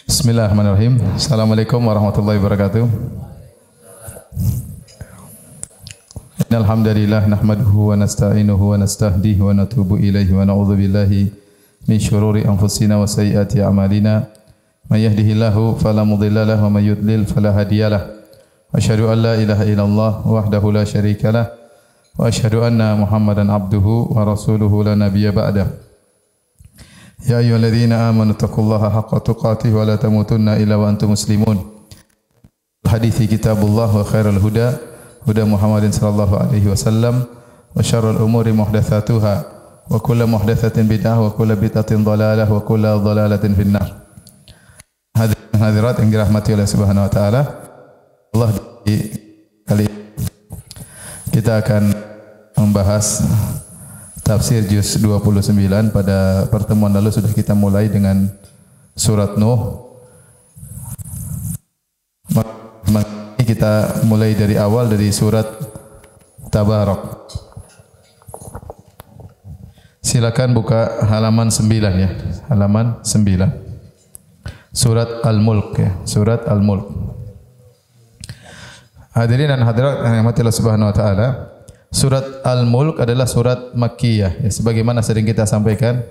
Bismillahirrahmanirrahim. Assalamualaikum warahmatullahi wabarakatuh. Innal hamdalillah nahmaduhu wa nasta'inuhu wa nastahdihi wa natubu ilaihi wa na'udzu billahi min syururi anfusina wa sayyiati a'malina. May yahdihillahu fala mudilla lahu wa may yudlil fala hadiyalah. Asyhadu an la ilaha illallah wahdahu la syarikalah wa asyhadu anna Muhammadan abduhu wa rasuluhu la nabiyya ba'dah. Ya ayyuhalladzina amanu taqullaha haqqa tuqatih wa la tamutunna illa wa antum muslimun. Hadithi kitabullah wa khairal huda huda Muhammadin sallallahu alaihi wasallam wa syarrul umuri muhdatsatuha wa kullu muhdatsatin bid'ah wa kullu bid'atin dhalalah wa kullu dhalalatin finnar. Hadirin hadirat yang dirahmati oleh Subhanahu wa taala. Allah di kali kita akan membahas tafsir juz 29. Pada pertemuan lalu sudah kita mulai dengan surat Nuh. Mari kita mulai dari awal dari surat Tabarak. Silakan buka halaman 9 ya. Halaman 9. Surat Al-Mulk ya. Surat Al-Mulk. Hadirin dan hadirat yang dirahmati Allah Subhanahu wa taala. Surat Al-Mulk adalah surat Makkiyah. Ya, sebagaimana sering kita sampaikan,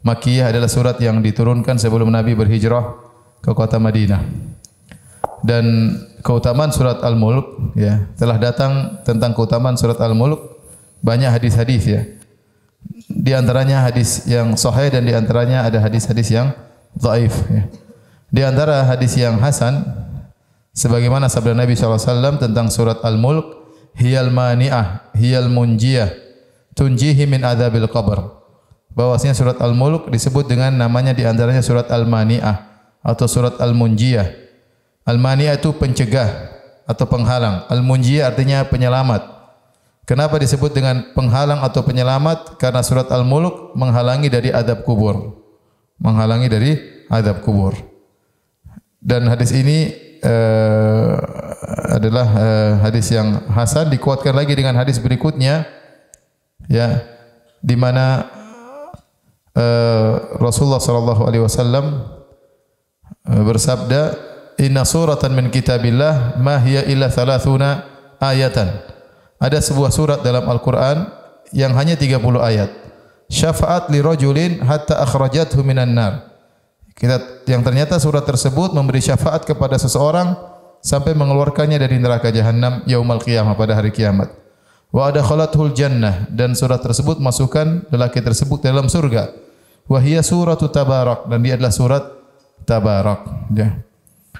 Makkiyah adalah surat yang diturunkan sebelum Nabi berhijrah ke kota Madinah. Dan keutamaan surat Al-Mulk, ya, telah datang tentang keutamaan surat Al-Mulk banyak hadis-hadis ya. Di antaranya hadis yang sahih dan di antaranya ada hadis-hadis yang dhaif ya. Di antara hadis yang hasan sebagaimana sabda Nabi SAW tentang surat Al-Mulk, hiyal mani'ah, hiyal munjiyah, tunjihi min adzabil qabr. Bahwasanya surat Al-Mulk disebut dengan namanya di antaranya surat Al-Mani'ah atau surat Al-Munjiyah. Al-Mani'ah itu pencegah atau penghalang. Al-Munjiyah artinya penyelamat. Kenapa disebut dengan penghalang atau penyelamat? Karena surat Al-Mulk menghalangi dari azab kubur. Menghalangi dari azab kubur. Dan hadis ini adalah hadis yang hasan, dikuatkan lagi dengan hadis berikutnya ya, di mana Rasulullah sallallahu alaihi wasallam bersabda, inna suratan min kitabillah ma hiya illa 30 ayatan. Ada sebuah surat dalam Al-Qur'an yang hanya 30 ayat. Syafa'at li rajulin hatta akhrajathu minan nar. Yang ternyata surat tersebut memberi syafaat kepada seseorang sampai mengeluarkannya dari neraka jahanam yaumul qiyamah, pada hari kiamat. Wa adkhalathul jannah, dan surat tersebut masukkan lelaki tersebut dalam surga. Wa hiya suratu Tabarak, dan dia adalah surat Tabarak ya.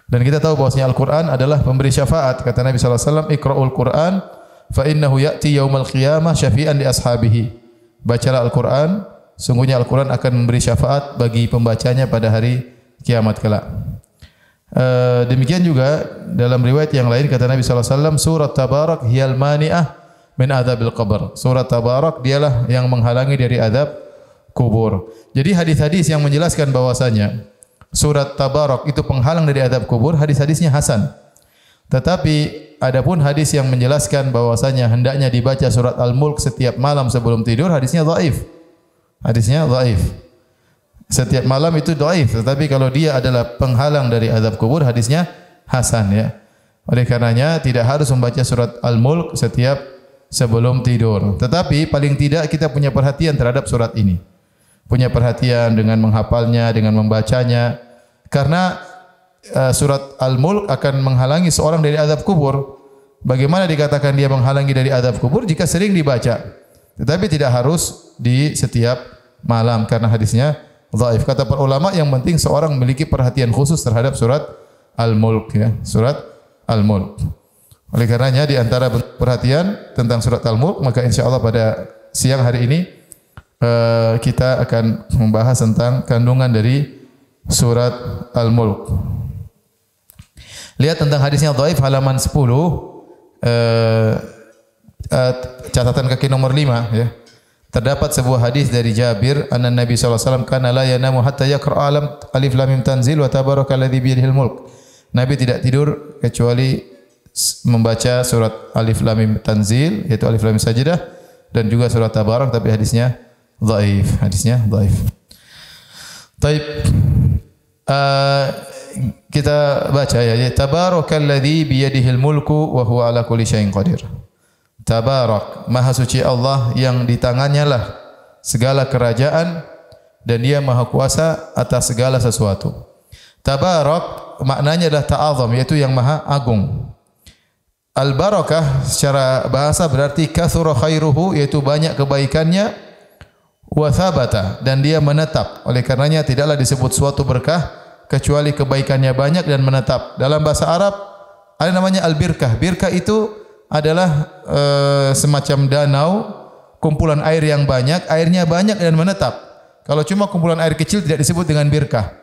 Dan kita tahu bahwasanya Al-Qur'an adalah pemberi syafaat. Kata Nabi sallallahu alaihi wasallam, "Iqra'ul Qur'an fa innahu ya'ti yaumul qiyamah syafi'an li ashabihi." Bacalah Al-Qur'an, sungguhnya Al-Quran akan memberi syafaat bagi pembacanya pada hari kiamat kelak. Demikian juga dalam riwayat yang lain kata Nabi SAW, surat Tabarak hiyal mani'ah min adzabil qabr. Surat Tabarak dialah yang menghalangi dari azab kubur. Jadi hadis-hadis yang menjelaskan bahwasanya surat Tabarak itu penghalang dari azab kubur, hadis-hadisnya hasan. Tetapi adapun hadis yang menjelaskan bahwasanya hendaknya dibaca surat Al-Mulk setiap malam sebelum tidur, hadisnya dhaif. Hadisnya dhaif. Setiap malam itu dhaif, tetapi kalau dia adalah penghalang dari azab kubur, hadisnya hasan ya. Oleh karenanya tidak harus membaca surat Al-Mulk setiap sebelum tidur. Tetapi paling tidak kita punya perhatian terhadap surat ini. Punya perhatian dengan menghafalnya, dengan membacanya. Karena surat Al-Mulk akan menghalangi seorang dari azab kubur. Bagaimana dikatakan dia menghalangi dari azab kubur? Jika sering dibaca. Tetapi tidak harus di setiap malam karena hadisnya dhaif. Kata para ulama, yang penting seorang memiliki perhatian khusus terhadap surat Al-Mulk ya, surat Al-Mulk. Oleh karenanya di antara perhatian tentang surat Al-Mulk, maka insyaallah pada siang hari ini kita akan membahas tentang kandungan dari surat Al-Mulk. Lihat tentang hadisnya dhaif halaman 10. Catatan kaki nomor 5 ya. Terdapat sebuah hadis dari Jabir, anna Nabi sallallahu alaihi wasallam kana la yanamu hatta yaqra alif lam mim tanzil wa tabarakalladzi bi yadihil mulk. Nabi tidak tidur kecuali membaca surat alif lam mim tanzil, yaitu alif lam mim sajdah, dan juga surat tabarak, tapi hadisnya dhaif. Hadisnya dhaif. Taib. kita baca ya, tabarakalladzi biyadihil mulku wa huwa ala kulli syai'in qadir. Tabarak, maha suci Allah yang di tangannya lah segala kerajaan dan dia maha kuasa atas segala sesuatu. Tabarak maknanya adalah ta'azam, yaitu yang maha agung. Al-barakah secara bahasa berarti kathura khairuhu, yaitu banyak kebaikannya, wa thabata, dan dia menetap. Oleh karenanya tidaklah disebut suatu berkah kecuali kebaikannya banyak dan menetap. Dalam bahasa Arab ada namanya al-birkah. Birkah itu adalah semacam danau, kumpulan air yang banyak, airnya banyak dan menetap. Kalau cuma kumpulan air kecil tidak disebut dengan birkah.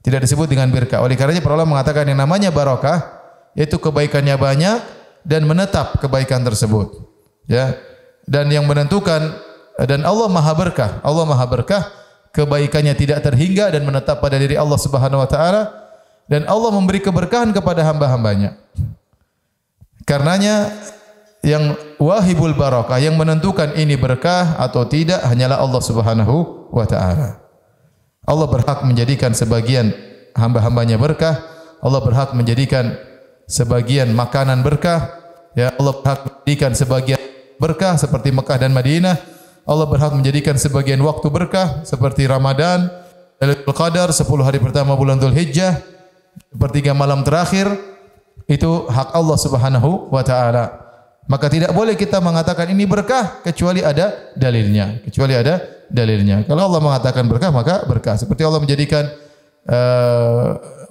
Tidak disebut dengan birkah. Oleh karenanya para ulama mengatakan yang namanya barakah yaitu kebaikannya banyak dan menetap kebaikan tersebut. Ya. Dan yang menentukan, dan Allah Maha Berkah. Allah Maha Berkah, kebaikannya tidak terhingga dan menetap pada diri Allah Subhanahu wa taala, dan Allah memberi keberkahan kepada hamba-hambanya. Karenanya yang wahibul barakah, yang menentukan ini berkah atau tidak hanyalah Allah Subhanahu wa taala. Allah berhak menjadikan sebagian hamba-hambanya berkah, Allah berhak menjadikan sebagian makanan berkah, ya, Allah berhak menjadikan sebagian berkah seperti Mekah dan Madinah. Allah berhak menjadikan sebagian waktu berkah seperti Ramadan, Lailatul Qadar, 10 hari pertama bulan Dzulhijjah, sepertiga malam terakhir. Itu hak Allah Subhanahu wa taala. Maka tidak boleh kita mengatakan ini berkah kecuali ada dalilnya. Kecuali ada dalilnya. Kalau Allah mengatakan berkah, maka berkah. Seperti Allah menjadikan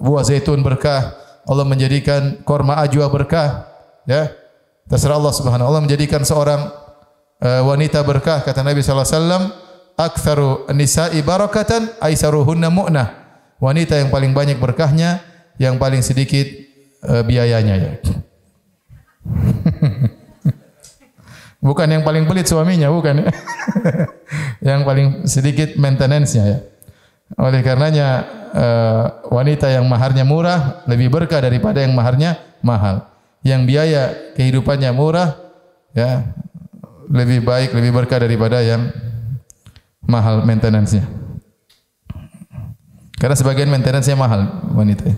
buah zaitun berkah, Allah menjadikan korma ajwa berkah, ya. Terserah Allah Subhanahu wa taala. Allah menjadikan seorang wanita berkah, kata Nabi sallallahu alaihi wasallam, aktsaru nisa'i barakatan aisaruhunna mu'nah. Wanita yang paling banyak berkahnya yang paling sedikit biayanya, ya. Bukan yang paling pelit suaminya, bukan, ya. Yang paling sedikit maintenance-nya, ya. Oleh karenanya wanita yang maharnya murah lebih berkah daripada yang maharnya mahal. Yang biaya kehidupannya murah, ya, lebih baik, lebih berkah daripada yang mahal maintenance-nya. Karena sebagian maintenance-nya mahal wanita,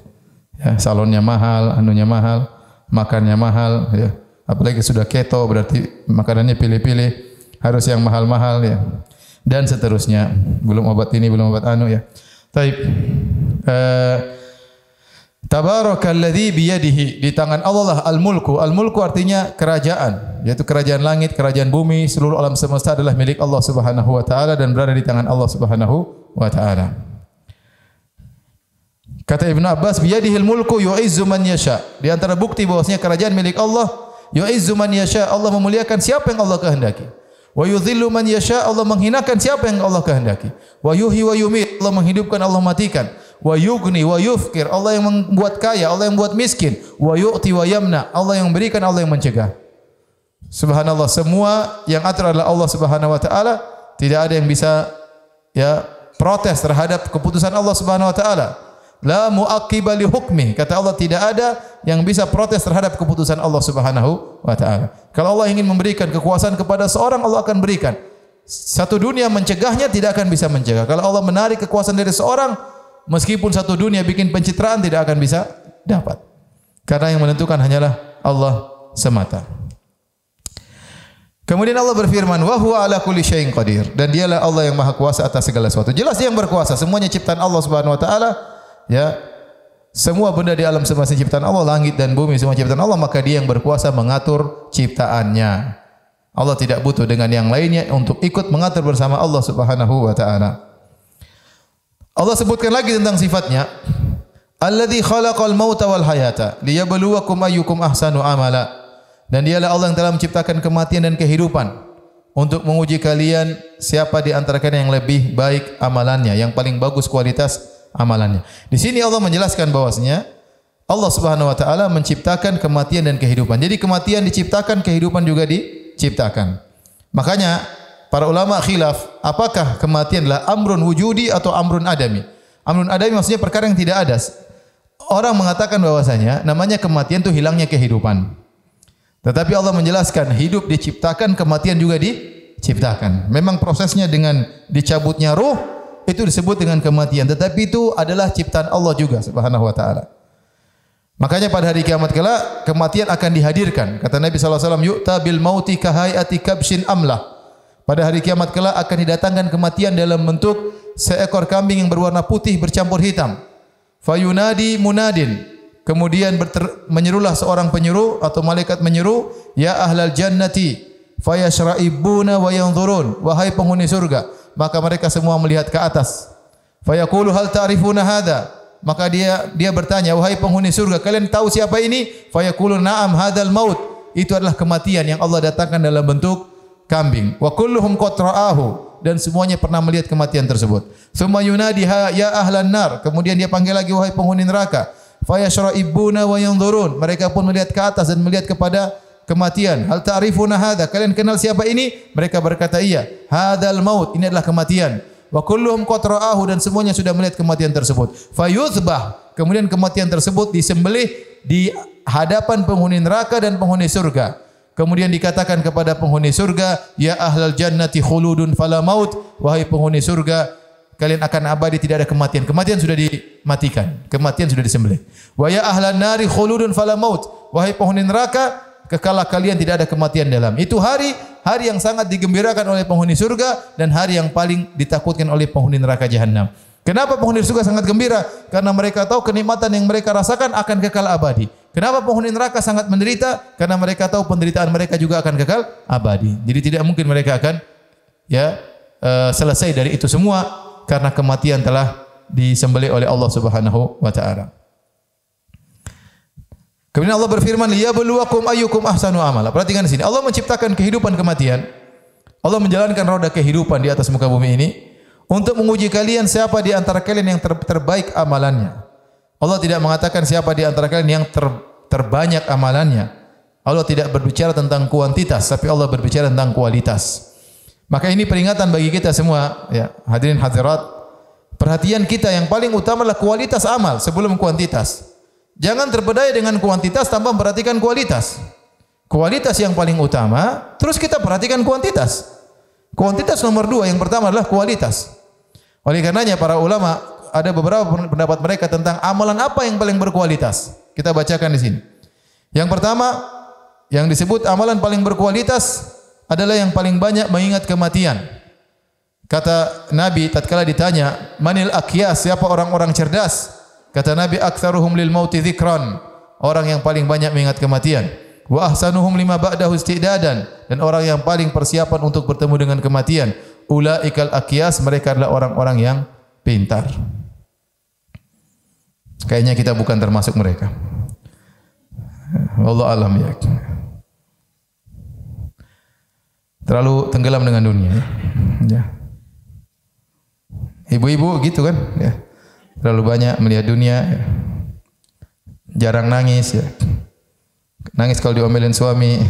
ya, salonnya mahal, anunya mahal, makannya mahal, ya. Apalagi sudah keto berarti makanannya pilih-pilih, harus yang mahal-mahal, ya. Dan seterusnya. Belum obat ini, belum obat anu, ya. Baik. Tabarakalladzi biyadihi, di tangan Allah lah al-mulku. Al-mulku artinya kerajaan, yaitu kerajaan langit, kerajaan bumi, seluruh alam semesta adalah milik Allah Subhanahu wa taala dan berada di tangan Allah Subhanahu wa taala. Kata Ibnu Abbas, biyadihil mulku yu'izzu man yasha. Di antara bukti bahwasanya kerajaan milik Allah, yu'izzu man yasha, Allah memuliakan siapa yang Allah kehendaki. Wa yudhillu man yasha, Allah menghinakan siapa yang Allah kehendaki. Wa yuhyi wa yumit, Allah menghidupkan, Allah matikan. Wa yughni wa yufkir, Allah yang membuat kaya, Allah yang membuat miskin. Wa yu'ti wa yamna, Allah yang memberikan, Allah yang mencegah. Subhanallah, semua yang atur adalah Allah Subhanahu wa taala. Tidak ada yang bisa, ya, protes terhadap keputusan Allah Subhanahu wa taala. La mu'aqqiba li hukmi, kata Allah, tidak ada yang bisa protes terhadap keputusan Allah Subhanahu wa taala. Kalau Allah ingin memberikan kekuasaan kepada seorang, Allah akan berikan. Satu dunia mencegahnya tidak akan bisa mencegah. Kalau Allah menarik kekuasaan dari seorang, meskipun satu dunia bikin pencitraan tidak akan bisa dapat. Karena yang menentukan hanyalah Allah semata. Kemudian Allah berfirman, wa huwa ala kulli syai'in qadir, dan dialah Allah yang maha kuasa atas segala sesuatu. Jelas dia yang berkuasa, semuanya ciptaan Allah Subhanahu wa taala, ya. Semua benda di alam semesta ciptaan Allah, langit dan bumi semua ciptaan Allah, maka dia yang berkuasa mengatur ciptaannya. Allah tidak butuh dengan yang lainnya untuk ikut mengatur bersama Allah Subhanahu wa taala. Allah sebutkan lagi tentang sifatnya, alladzi khalaqal mauta wal hayata liyabluwakum ayyukum ahsanu amala, dan dialah Allah yang telah menciptakan kematian dan kehidupan untuk menguji kalian siapa di antara kalian yang lebih baik amalannya, yang paling bagus kualitas amalannya. Di sini Allah menjelaskan bahwasanya Allah Subhanahu wa taala menciptakan kematian dan kehidupan. Jadi kematian diciptakan, kehidupan juga diciptakan. Makanya para ulama khilaf, apakah kematian adalah amrun wujudi atau amrun adami? Amrun adami maksudnya perkara yang tidak ada. Orang mengatakan bahwasanya namanya kematian itu hilangnya kehidupan. Tetapi Allah menjelaskan hidup diciptakan, kematian juga diciptakan. Memang prosesnya dengan dicabutnya ruh itu disebut dengan kematian, tetapi itu adalah ciptaan Allah juga Subhanahu wa taala. Makanya pada hari kiamat kelak kematian akan dihadirkan. Kata Nabi sallallahu alaihi wasallam, "Yu'ta bil mauti kahayati kabshin amlah." Pada hari kiamat kelak akan didatangkan kematian dalam bentuk seekor kambing yang berwarna putih bercampur hitam. Fayunadi munadin. Kemudian menyerulah seorang penyuruh atau malaikat menyeru, "Ya ahlal jannati, fayashra'ibuna wa yanzurun." Wahai penghuni surga, maka mereka semua melihat ke atas. Fayaqulu hal ta'rifuna hadza? Maka dia bertanya, wahai penghuni surga, kalian tahu siapa ini? Fayaqulu na'am hadzal maut. Itu adalah kematian yang Allah datangkan dalam bentuk kambing. Wa kulluhum qad ra'ahu, dan semuanya pernah melihat kematian tersebut. Tsumma yunadi ya ahlan nar. Kemudian dia panggil lagi, wahai penghuni neraka. Fayashra'ibuna wa yanzurun. Mereka pun melihat ke atas dan melihat kepada kematian. Hal ta'rifuna hadza? Kalian kenal siapa ini? Mereka berkata, iya. Hadzal maut. Ini adalah kematian. Wa kulluhum qad ra'ahu, dan semuanya sudah melihat kematian tersebut. Fayuthbah. Kemudian kematian tersebut disembelih di hadapan penghuni neraka dan penghuni surga. Kemudian dikatakan kepada penghuni surga, ya ahlal jannati khuludun fala maut. Wahai penghuni surga, kalian akan abadi, tidak ada kematian. Kematian sudah dimatikan. Kematian sudah disembelih. Wa ya ahlan nari khuludun fala maut. Wahai penghuni neraka, kekalah kalian, tidak ada kematian dalam. Itu hari yang sangat digembirakan oleh penghuni surga dan hari yang paling ditakutkan oleh penghuni neraka jahanam. Kenapa penghuni surga sangat gembira? Karena mereka tahu kenikmatan yang mereka rasakan akan kekal abadi. Kenapa penghuni neraka sangat menderita? Karena mereka tahu penderitaan mereka juga akan kekal abadi. Jadi tidak mungkin mereka akan selesai dari itu semua karena kematian telah disembelih oleh Allah Subhanahu wa taala. Kemudian Allah berfirman, "Liyabluwakum ayyukum ahsanu amala." Perhatikan di sini. Allah menciptakan kehidupan kematian. Allah menjalankan roda kehidupan di atas muka bumi ini untuk menguji kalian siapa di antara kalian yang terbaik amalannya. Allah tidak mengatakan siapa di antara kalian yang terbanyak amalannya. Allah tidak berbicara tentang kuantitas, tapi Allah berbicara tentang kualitas. Maka ini peringatan bagi kita semua, ya, hadirin hadirat. Perhatian kita yang paling utama adalah kualitas amal sebelum kuantitas. Jangan terpedaya dengan kuantitas tanpa memperhatikan kualitas. Kualitas yang paling utama, terus kita perhatikan kuantitas. Kuantitas nomor 2, yang pertama adalah kualitas. Oleh karenanya para ulama ada beberapa pendapat mereka tentang amalan apa yang paling berkualitas. Kita bacakan di sini. Yang pertama, yang disebut amalan paling berkualitas adalah yang paling banyak mengingat kematian. Kata Nabi tatkala ditanya, "Manil aqyas?" Siapa orang-orang cerdas? Kata Nabi, "Aktsaruhum lil mauti dzikran." Orang yang paling banyak mengingat kematian. Wa ahsanuhum lima ba'dahu istidadan, dan orang yang paling persiapan untuk bertemu dengan kematian. Ulaikal aqyas, mereka adalah orang-orang yang pintar. Kayaknya kita bukan termasuk mereka. Wallahu alam ya. Terlalu tenggelam dengan dunia ya. Ibu-ibu gitu kan ya. Terlalu banyak melihat dunia ya. Jarang nangis ya. Nangis kalau diomelin suami.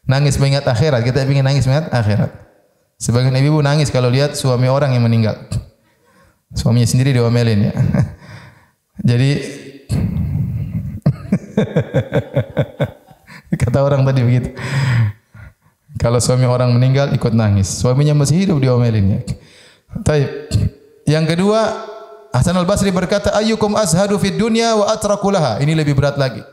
Nangis mengingat akhirat. Kita ingin nangis mengingat akhirat. Sebagian ibu nangis kalau lihat suami orang yang meninggal. Suaminya sendiri diomelin ya. Jadi kata orang tadi begitu. Kalau suami orang meninggal ikut nangis. Suaminya masih hidup diomelin ya. Baik. Yang kedua, Hasan al-Basri berkata, "Ayyukum azhadu fid dunya wa atraku laha." Ini lebih berat lagi.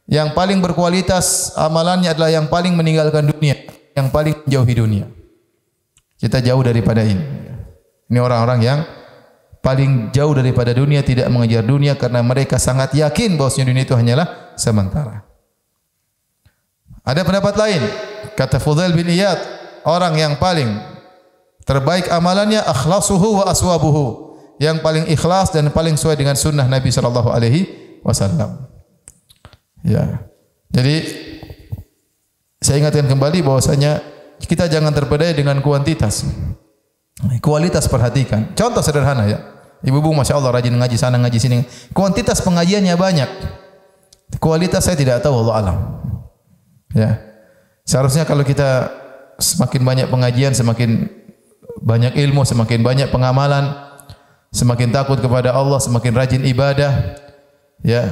Yang paling berkualitas amalannya adalah yang paling meninggalkan dunia, yang paling menjauhi dunia. Kita jauh daripada ini. Ini orang-orang yang paling jauh daripada dunia, tidak mengejar dunia karena mereka sangat yakin bahwasanya dunia itu hanyalah sementara. Ada pendapat lain, kata Fudail bin Iyad, orang yang paling terbaik amalannya akhlasuhu wa aswabuhu, yang paling ikhlas dan paling sesuai dengan sunnah Nabi sallallahu alaihi wasallam. Ya. Jadi saya ingatkan kembali bahwasanya kita jangan terpedaya dengan kuantitas. Kualitas perhatikan. Contoh sederhana ya. Ibu-ibu Masya Allah rajin ngaji sana ngaji sini. Kuantitas pengajiannya banyak. Kualitas saya tidak tahu, Allah alam. Ya. Seharusnya kalau kita semakin banyak pengajian, semakin banyak ilmu, semakin banyak pengamalan, semakin takut kepada Allah, semakin rajin ibadah, ya,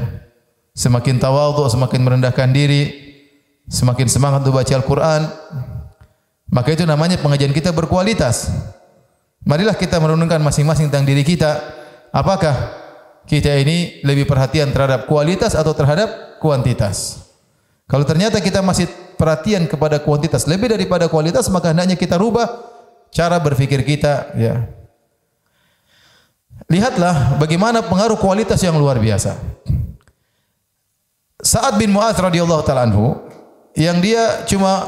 semakin tawadhu, semakin merendahkan diri, semakin semangat untuk baca Al-Quran, maka itu namanya pengajian kita berkualitas. Marilah kita merenungkan masing-masing tentang diri kita. Apakah kita ini lebih perhatian terhadap kualitas atau terhadap kuantitas. Kalau ternyata kita masih perhatian kepada kuantitas lebih daripada kualitas, maka hendaknya kita rubah cara berpikir kita, ya. Lihatlah bagaimana pengaruh kualitas yang luar biasa. Sa'ad bin Mu'adz radhiyallahu taala anhu, yang dia cuma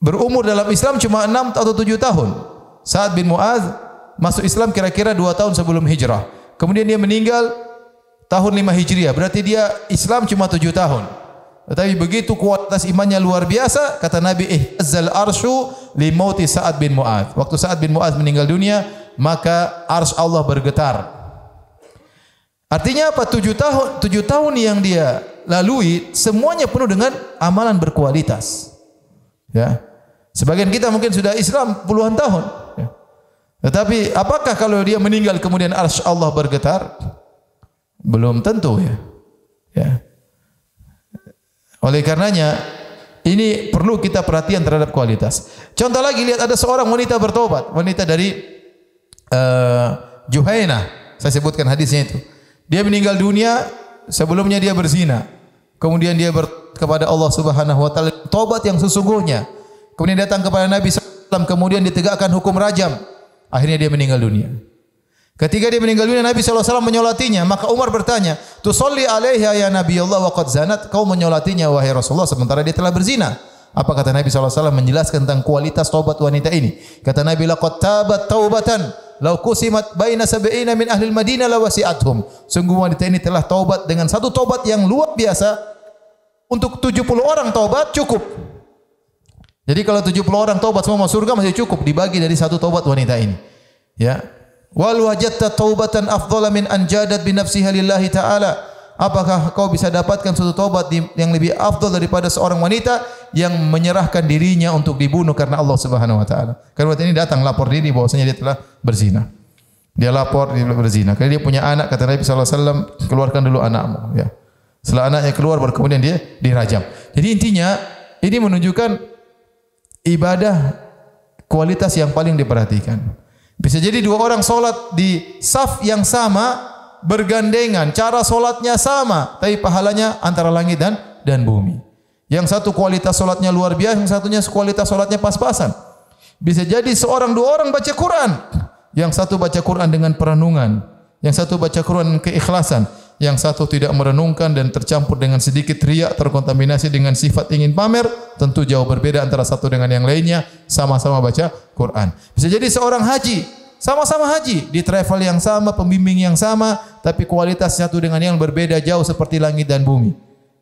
berumur dalam Islam cuma 6 atau 7 tahun. Sa'ad bin Mu'adz masuk Islam kira-kira 2 tahun sebelum hijrah. Kemudian dia meninggal tahun 5 Hijriah. Berarti dia Islam cuma 7 tahun. Tetapi begitu kualitas imannya luar biasa, kata Nabi, ihtazzal arsyu li mauti Sa'ad bin Mu'adz. Waktu Sa'ad bin Mu'adz meninggal dunia, maka arsy Allah bergetar. Artinya apa? 7 tahun yang dia lalui semuanya penuh dengan amalan berkualitas. Ya. Sebagian kita mungkin sudah Islam puluhan tahun. Ya. Tetapi apakah kalau dia meninggal kemudian arsy Allah bergetar? Belum tentu, ya. Ya. Oleh karenanya ini perlu kita perhatian terhadap kualitas. Contoh lagi, lihat ada seorang wanita bertobat, wanita dari Juhainah. Saya sebutkan hadisnya itu. Dia meninggal dunia, sebelumnya dia berzina. Kemudian dia kepada Allah Subhanahu wa taala tobat yang sesungguhnya. Kemudian datang kepada Nabi SAW, kemudian ditegakkan hukum rajam. Akhirnya dia meninggal dunia. Ketika dia meninggal dunia, Nabi SAW menyolatinya. Maka Umar bertanya, "Tusolli alaiha ya Nabi Allah wa qad zanat?" Kau menyolatinya wahai Rasulullah sementara dia telah berzina. Apa kata Nabi SAW menjelaskan tentang kualitas taubat wanita ini? Kata Nabi, "Laqad tabat taubatan law qusimat baina sab'ina min ahli al-Madinah lawasi'athum." Sungguh wanita ini telah taubat dengan satu taubat yang luar biasa. Untuk 70 orang taubat cukup. Jadi kalau 70 orang taubat semua masuk surga masih cukup, dibagi dari satu taubat wanita ini. Ya. Wal wajadta taubatan afdhala min an jadat bi nafsiha lillahi ta'ala. Apakah kau bisa dapatkan suatu taubat yang lebih afdal daripada seorang wanita yang menyerahkan dirinya untuk dibunuh karena Allah Subhanahu wa taala? Karena wanita ini datang lapor diri bahwasanya dia telah berzina. Dia lapor dia berzina. Karena dia punya anak, kata Nabi sallallahu alaihi wasallam, keluarkan dulu anakmu, ya. Setelah anaknya keluar baru kemudian dia dirajam. Jadi intinya ini menunjukkan ibadah kualitas yang paling diperhatikan. Bisa jadi dua orang solat di saf yang sama, bergandengan, cara solatnya sama, tapi pahalanya antara langit dan bumi. Yang satu kualitas solatnya luar biasa, yang satunya kualitas solatnya pas-pasan. Bisa jadi seorang dua orang baca Quran, yang satu baca Quran dengan perenungan, yang satu baca Quran dengan keikhlasan, yang satu tidak merenungkan dan tercampur dengan sedikit riak, terkontaminasi dengan sifat ingin pamer, tentu jauh berbeda antara satu dengan yang lainnya, sama-sama baca Quran. Bisa jadi seorang haji, sama-sama haji, di travel yang sama, pembimbing yang sama, tapi kualitas satu dengan yang berbeda jauh seperti langit dan bumi.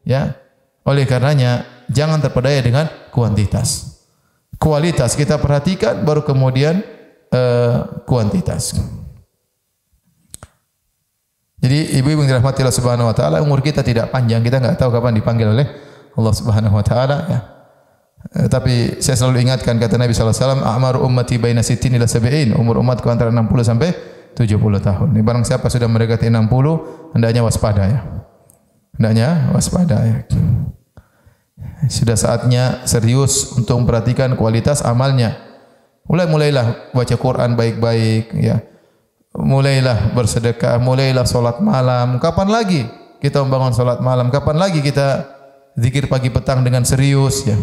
Ya. Oleh karenanya, jangan terpedaya dengan kuantitas. Kualitas kita perhatikan, baru kemudian kuantitas. Jadi ibu-ibu yang dirahmati Allah Subhanahu wa taala, umur kita tidak panjang, kita enggak tahu kapan dipanggil oleh Allah Subhanahu wa taala, ya. Tapi saya selalu ingatkan kata Nabi sallallahu alaihi wasallam, "A'maru ummati baina 60 ila 70." Umur umatku antara 60 sampai 70 tahun. Ini barang siapa sudah mendekati 60, hendaknya waspada, ya. Hendaknya waspada, ya. Sudah saatnya serius untuk memperhatikan kualitas amalnya. Mulailah baca Quran baik-baik, ya. Mulailah bersedekah, mulailah salat malam. Kapan lagi kita membangun salat malam? Kapan lagi kita zikir pagi petang dengan serius, ya?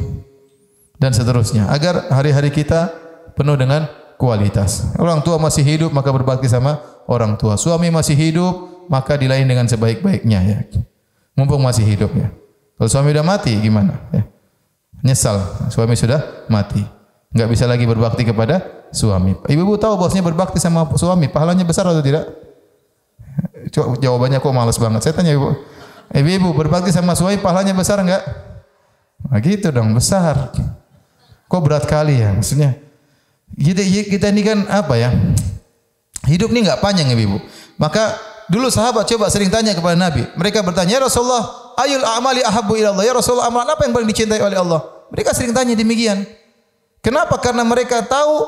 Dan seterusnya, agar hari-hari kita penuh dengan kualitas. Orang tua masih hidup maka berbakti sama orang tua. Suami masih hidup maka dilayani dengan sebaik-baiknya, ya. Mumpung masih hidup, ya. Kalau suami sudah mati gimana, ya? Nyesal, suami sudah mati. Enggak bisa lagi berbakti kepada suami. Ibu-ibu tahu bahwasanya berbakti sama suami pahalanya besar atau tidak? Jawabannya kok malas banget. Saya tanya ibu. Ibu berbakti sama suami pahalanya besar enggak? Nah, gitu dong, besar. Kok berat kali, ya? Maksudnya kita ini kan apa, ya? Hidup ini enggak panjang, ibu. Maka dulu sahabat coba sering tanya kepada Nabi. Mereka bertanya, "Ya Rasulullah, ayul a'mali ahabbu ila Allah?" Ya Rasulullah, amalan apa yang paling dicintai oleh Allah? Mereka sering tanya demikian. Kenapa? Karena mereka tahu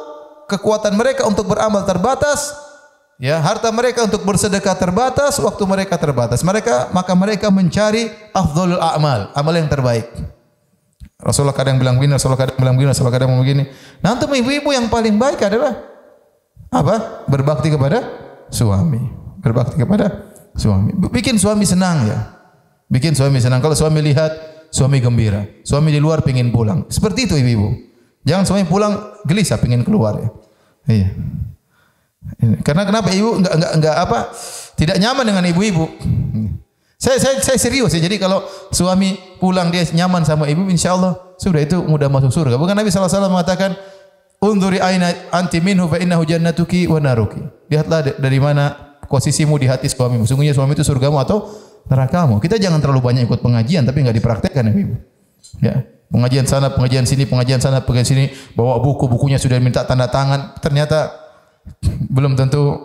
kekuatan mereka untuk beramal terbatas, ya, harta mereka untuk bersedekah terbatas, waktu mereka terbatas. Maka mereka mencari afdhalul a'mal, amal yang terbaik. Rasulullah kadang bilang begini, Rasulullah kadang bilang begini, Rasulullah kadang bilang begini. Nah, untuk ibu-ibu yang paling baik adalah apa? Berbakti kepada suami. berbakti kepada suami. Bikin suami senang ya. Bikin suami senang. Kalau suami lihat, suami gembira. Suami di luar pengin pulang. Seperti itu ibu-ibu. Jangan suami pulang gelisah pengin keluar ya. Iya. Karena kenapa ibu enggak apa? Tidak nyaman dengan ibu-ibu. Saya serius ya. Jadi kalau suami pulang dia nyaman sama ibu, insyaallah sudah itu mudah masuk surga. Bukan Nabi sallallahu alaihi wasallam mengatakan, "Unduri aina anti minhu fa innahu jannatuki wa naruki." Lihatlah dari mana posisimu di hati suamimu. Sungguhnya suami itu surgamu atau nerakamu. Kita jangan terlalu banyak ikut pengajian tapi enggak dipraktekkan ya, ibu. Ya, pengajian sana, pengajian sini, pengajian sana, pengajian sini, bawa buku-bukunya sudah minta tanda tangan, ternyata belum tentu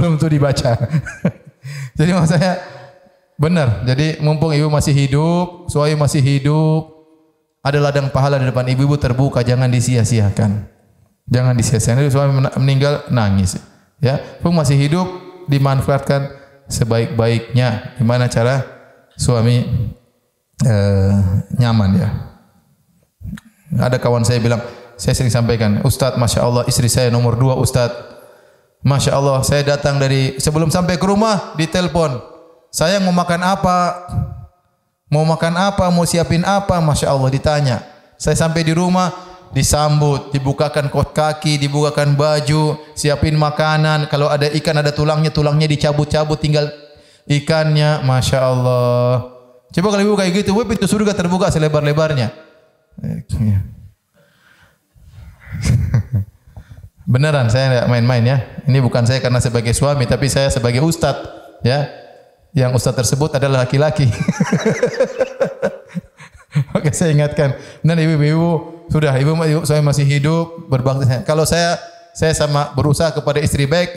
belum tentu dibaca. Jadi maksud saya benar. Jadi mumpung ibu masih hidup, suami masih hidup, ada ladang pahala di depan ibu-ibu terbuka, jangan disia-siakan. Jangan disia-siakan. Jadi suami meninggal nangis. Ya, mumpung masih hidup dimanfaatkan sebaik-baiknya. Gimana cara suami nyaman ya. Ada kawan saya bilang, saya sering sampaikan, Ustaz, Masya Allah istri saya nomor 2 Ustaz. Masya Allah saya datang dari sebelum sampai ke rumah ditelepon. Saya mau makan apa? Mau makan apa? Mau siapin apa? Masya Allah ditanya. Saya sampai di rumah disambut, dibukakan kos kaki, dibukakan baju, siapin makanan. Kalau ada ikan ada tulangnya, tulangnya dicabut-cabut tinggal ikannya. Masya Allah. Coba kalau ibu kayak gitu, pintu surga terbuka selebar-lebarnya. Beneran saya enggak main-main ya. Ini bukan saya karena sebagai suami, tapi saya sebagai ustadz ya. Yang ustadz tersebut adalah laki-laki. Oke, saya ingatkan. Benar ibu-ibu, sudah ibu saya masih hidup berbakti. Kalau saya sama berusaha kepada istri baik,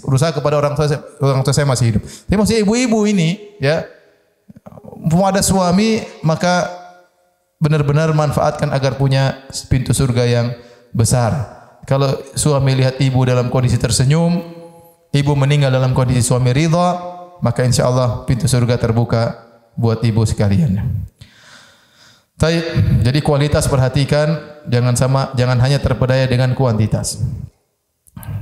berusaha kepada orang tua saya masih hidup. Tapi masih ibu-ibu ini ya, mau ada suami maka benar-benar manfaatkan agar punya pintu surga yang besar. Kalau suami lihat ibu dalam kondisi tersenyum, ibu meninggal dalam kondisi suami ridha, maka insyaallah pintu surga terbuka buat ibu sekalian. Baik, jadi kualitas perhatikan, jangan hanya terpedaya dengan kuantitas.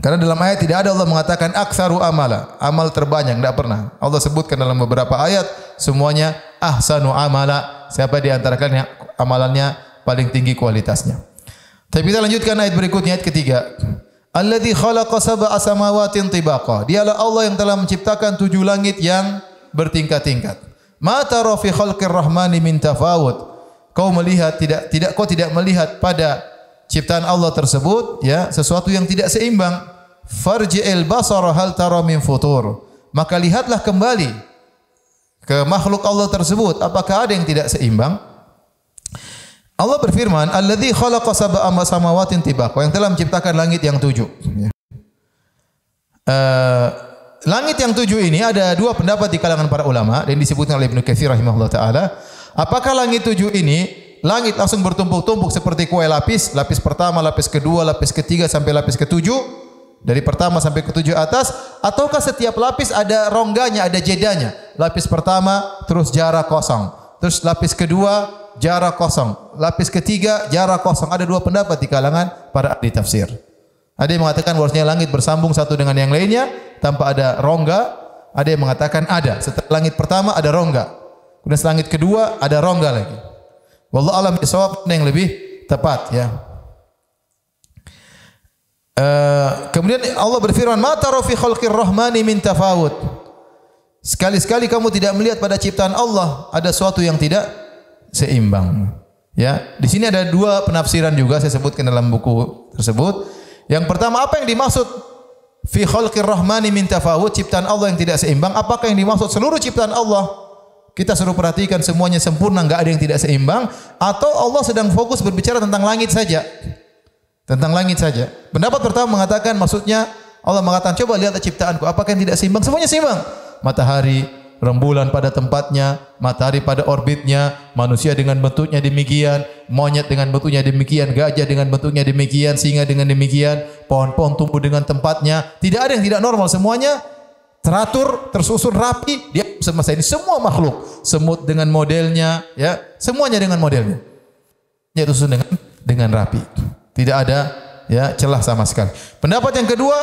Karena dalam ayat tidak ada Allah mengatakan aktsaru amala, amal terbanyak, tidak pernah. Allah sebutkan dalam beberapa ayat semuanya ahsanu amala, siapa di antara kalian yang amalannya paling tinggi kualitasnya. Tapi kita lanjutkan ayat berikutnya, ayat ketiga. Alladzi khalaqa sab'a samawatin tibaqa. Dialah Allah yang telah menciptakan 7 langit yang bertingkat-tingkat. Ma tara fi khalqir rahmani min tafawut. Kau melihat kau tidak melihat pada ciptaan Allah tersebut ya sesuatu yang tidak seimbang. Farji'il basara hal tara min futur. Maka lihatlah kembali ke makhluk Allah tersebut, apakah ada yang tidak seimbang? Allah berfirman, "Alladzi khalaqa sab'a samawatin tibaqa," yang telah menciptakan langit yang 7. Langit yang 7 ini ada 2 pendapat di kalangan para ulama dan disebutkan oleh Ibnu Katsir rahimahullah taala. Apakah langit 7 ini langit langsung bertumpuk-tumpuk seperti kue lapis, lapis pertama, lapis kedua, lapis ketiga sampai lapis ke-7, dari pertama sampai ke-7 atas, ataukah setiap lapis ada rongganya, ada jedanya? Lapis pertama terus jarak kosong, terus lapis kedua jarak kosong, lapis ketiga jarak kosong. Ada 2 pendapat di kalangan para ahli tafsir. Ada yang mengatakan bahwasanya langit bersambung satu dengan yang lainnya tanpa ada rongga. Ada yang mengatakan ada. Setelah langit pertama ada rongga, kemudian setelah langit kedua ada rongga lagi. Wallahu a'lam bishawab, yang lebih tepat ya. Kemudian Allah berfirman, "Ma tara fi khalqir rahmani min tafawut." Sekali-sekali kamu tidak melihat pada ciptaan Allah ada sesuatu yang tidak seimbang. Ya, di sini ada 2 penafsiran juga saya sebutkan dalam buku tersebut. Yang pertama, apa yang dimaksud fi khalqir rahmani min tafawut, ciptaan Allah yang tidak seimbang? Apakah yang dimaksud seluruh ciptaan Allah? Kita suruh perhatikan semuanya sempurna, enggak ada yang tidak seimbang, atau Allah sedang fokus berbicara tentang langit saja? Tentang langit saja. Pendapat pertama mengatakan maksudnya Allah mengatakan, coba lihat ciptaanku, apakah yang tidak seimbang? Semuanya seimbang. Matahari, rembulan pada tempatnya, matahari pada orbitnya, manusia dengan bentuknya demikian, monyet dengan bentuknya demikian, gajah dengan bentuknya demikian, singa dengan demikian, pohon-pohon tumbuh dengan tempatnya. Tidak ada yang tidak normal, semuanya teratur, tersusun rapi di semesta ini. Semua makhluk, semut dengan modelnya, ya, semuanya dengan modelnya. Ya, tersusun dengan rapi. Tidak ada ya celah sama sekali. Pendapat yang kedua,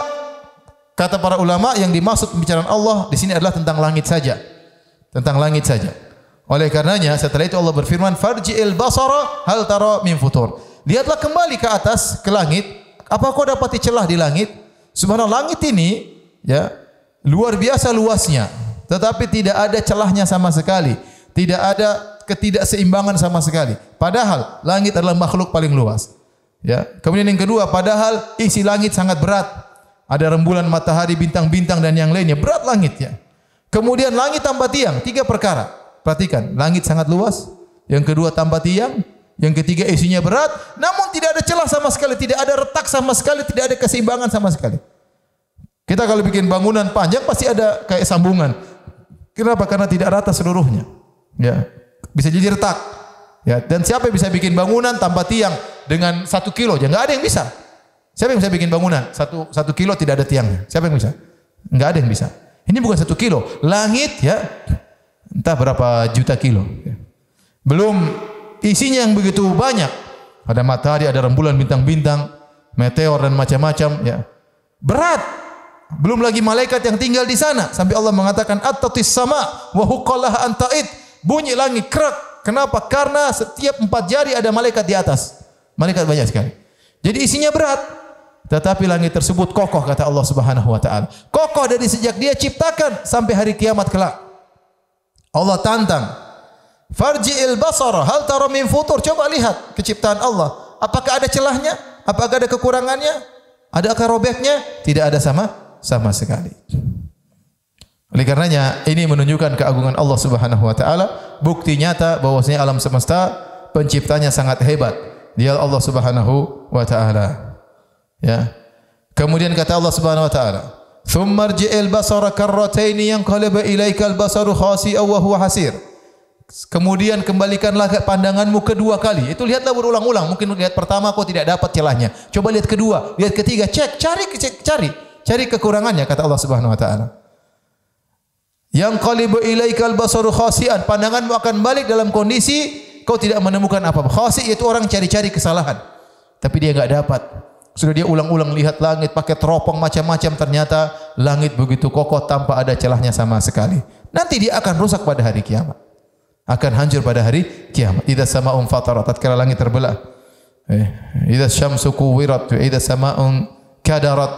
Kata para ulama yang dimaksud pembicaraan Allah di sini adalah tentang langit saja. Tentang langit saja. Oleh karenanya setelah itu Allah berfirman, "Farji'il basara hal tara min futur." Lihatlah kembali ke atas, ke langit. Apa kau dapati celah di langit? Subhanallah, langit ini ya luar biasa luasnya, tetapi tidak ada celahnya sama sekali. Tidak ada ketidakseimbangan sama sekali. Padahal langit adalah makhluk paling luas. Ya. Kemudian yang kedua, padahal isi langit sangat berat. Ada rembulan matahari, bintang-bintang dan yang lainnya. Berat langitnya. Kemudian langit tambah tiang. 3 perkara. Perhatikan, langit sangat luas. Yang kedua tambah tiang. Yang ketiga isinya berat. Namun tidak ada celah sama sekali. Tidak ada retak sama sekali. Tidak ada keseimbangan sama sekali. Kita kalau bikin bangunan panjang pasti ada kayak sambungan. Kenapa? Karena tidak rata seluruhnya. Ya, bisa jadi retak. Ya, dan siapa yang bisa bikin bangunan tanpa tiang dengan 1 kilo? Ya, nggak ada yang bisa. Siapa yang bisa bikin bangunan? Satu kilo tidak ada tiangnya. Siapa yang bisa? Enggak ada yang bisa. Ini bukan 1 kilo. Langit ya, entah berapa juta kilo. Belum isinya yang begitu banyak. Ada matahari, ada rembulan, bintang-bintang, meteor dan macam-macam. Ya, berat. Belum lagi malaikat yang tinggal di sana. Sampai Allah mengatakan, "At-tatis sama wa huqalaha anta'id." Bunyi langit kerak. Kenapa? Karena setiap 4 jari ada malaikat di atas. Malaikat banyak sekali. Jadi isinya berat. Tetapi langit tersebut kokoh, kata Allah Subhanahu wa taala. Kokoh dari sejak Dia ciptakan sampai hari kiamat kelak. Allah tantang. Farji'il basara hal tara min futur. Coba lihat keciptaan Allah. Apakah ada celahnya? Apakah ada kekurangannya? Adakah robeknya? Tidak ada sama sekali. Oleh karenanya ini menunjukkan keagungan Allah Subhanahu wa taala, bukti nyata bahwasanya alam semesta penciptanya sangat hebat. Dia Allah Subhanahu wa taala. Ya. Kemudian kata Allah Subhanahu wa taala, "Tsumma irji'il basara karratain yanqalibu ilaikal basaru khasi'an wa huwa hasir." Kemudian kembalikanlah pandanganmu kedua kali. Itu lihatlah berulang-ulang. Mungkin lihat pertama kau tidak dapat celahnya. Coba lihat kedua, lihat ketiga, cari kekurangannya, kata Allah Subhanahu wa taala. Yanqalibu ilaikal basaru khasi'an, pandanganmu akan balik dalam kondisi kau tidak menemukan apa-apa. Khasi' itu orang cari-cari kesalahan, tapi dia enggak dapat. Sudah dia ulang-ulang lihat langit pakai teropong macam-macam, ternyata langit begitu kokoh tanpa ada celahnya sama sekali. Nanti dia akan rusak pada hari kiamat. Akan hancur pada hari kiamat. Idza sama'un fatarat, tatkala langit terbelah. Idza syamsu kuwirat, idza sama'un kadarat.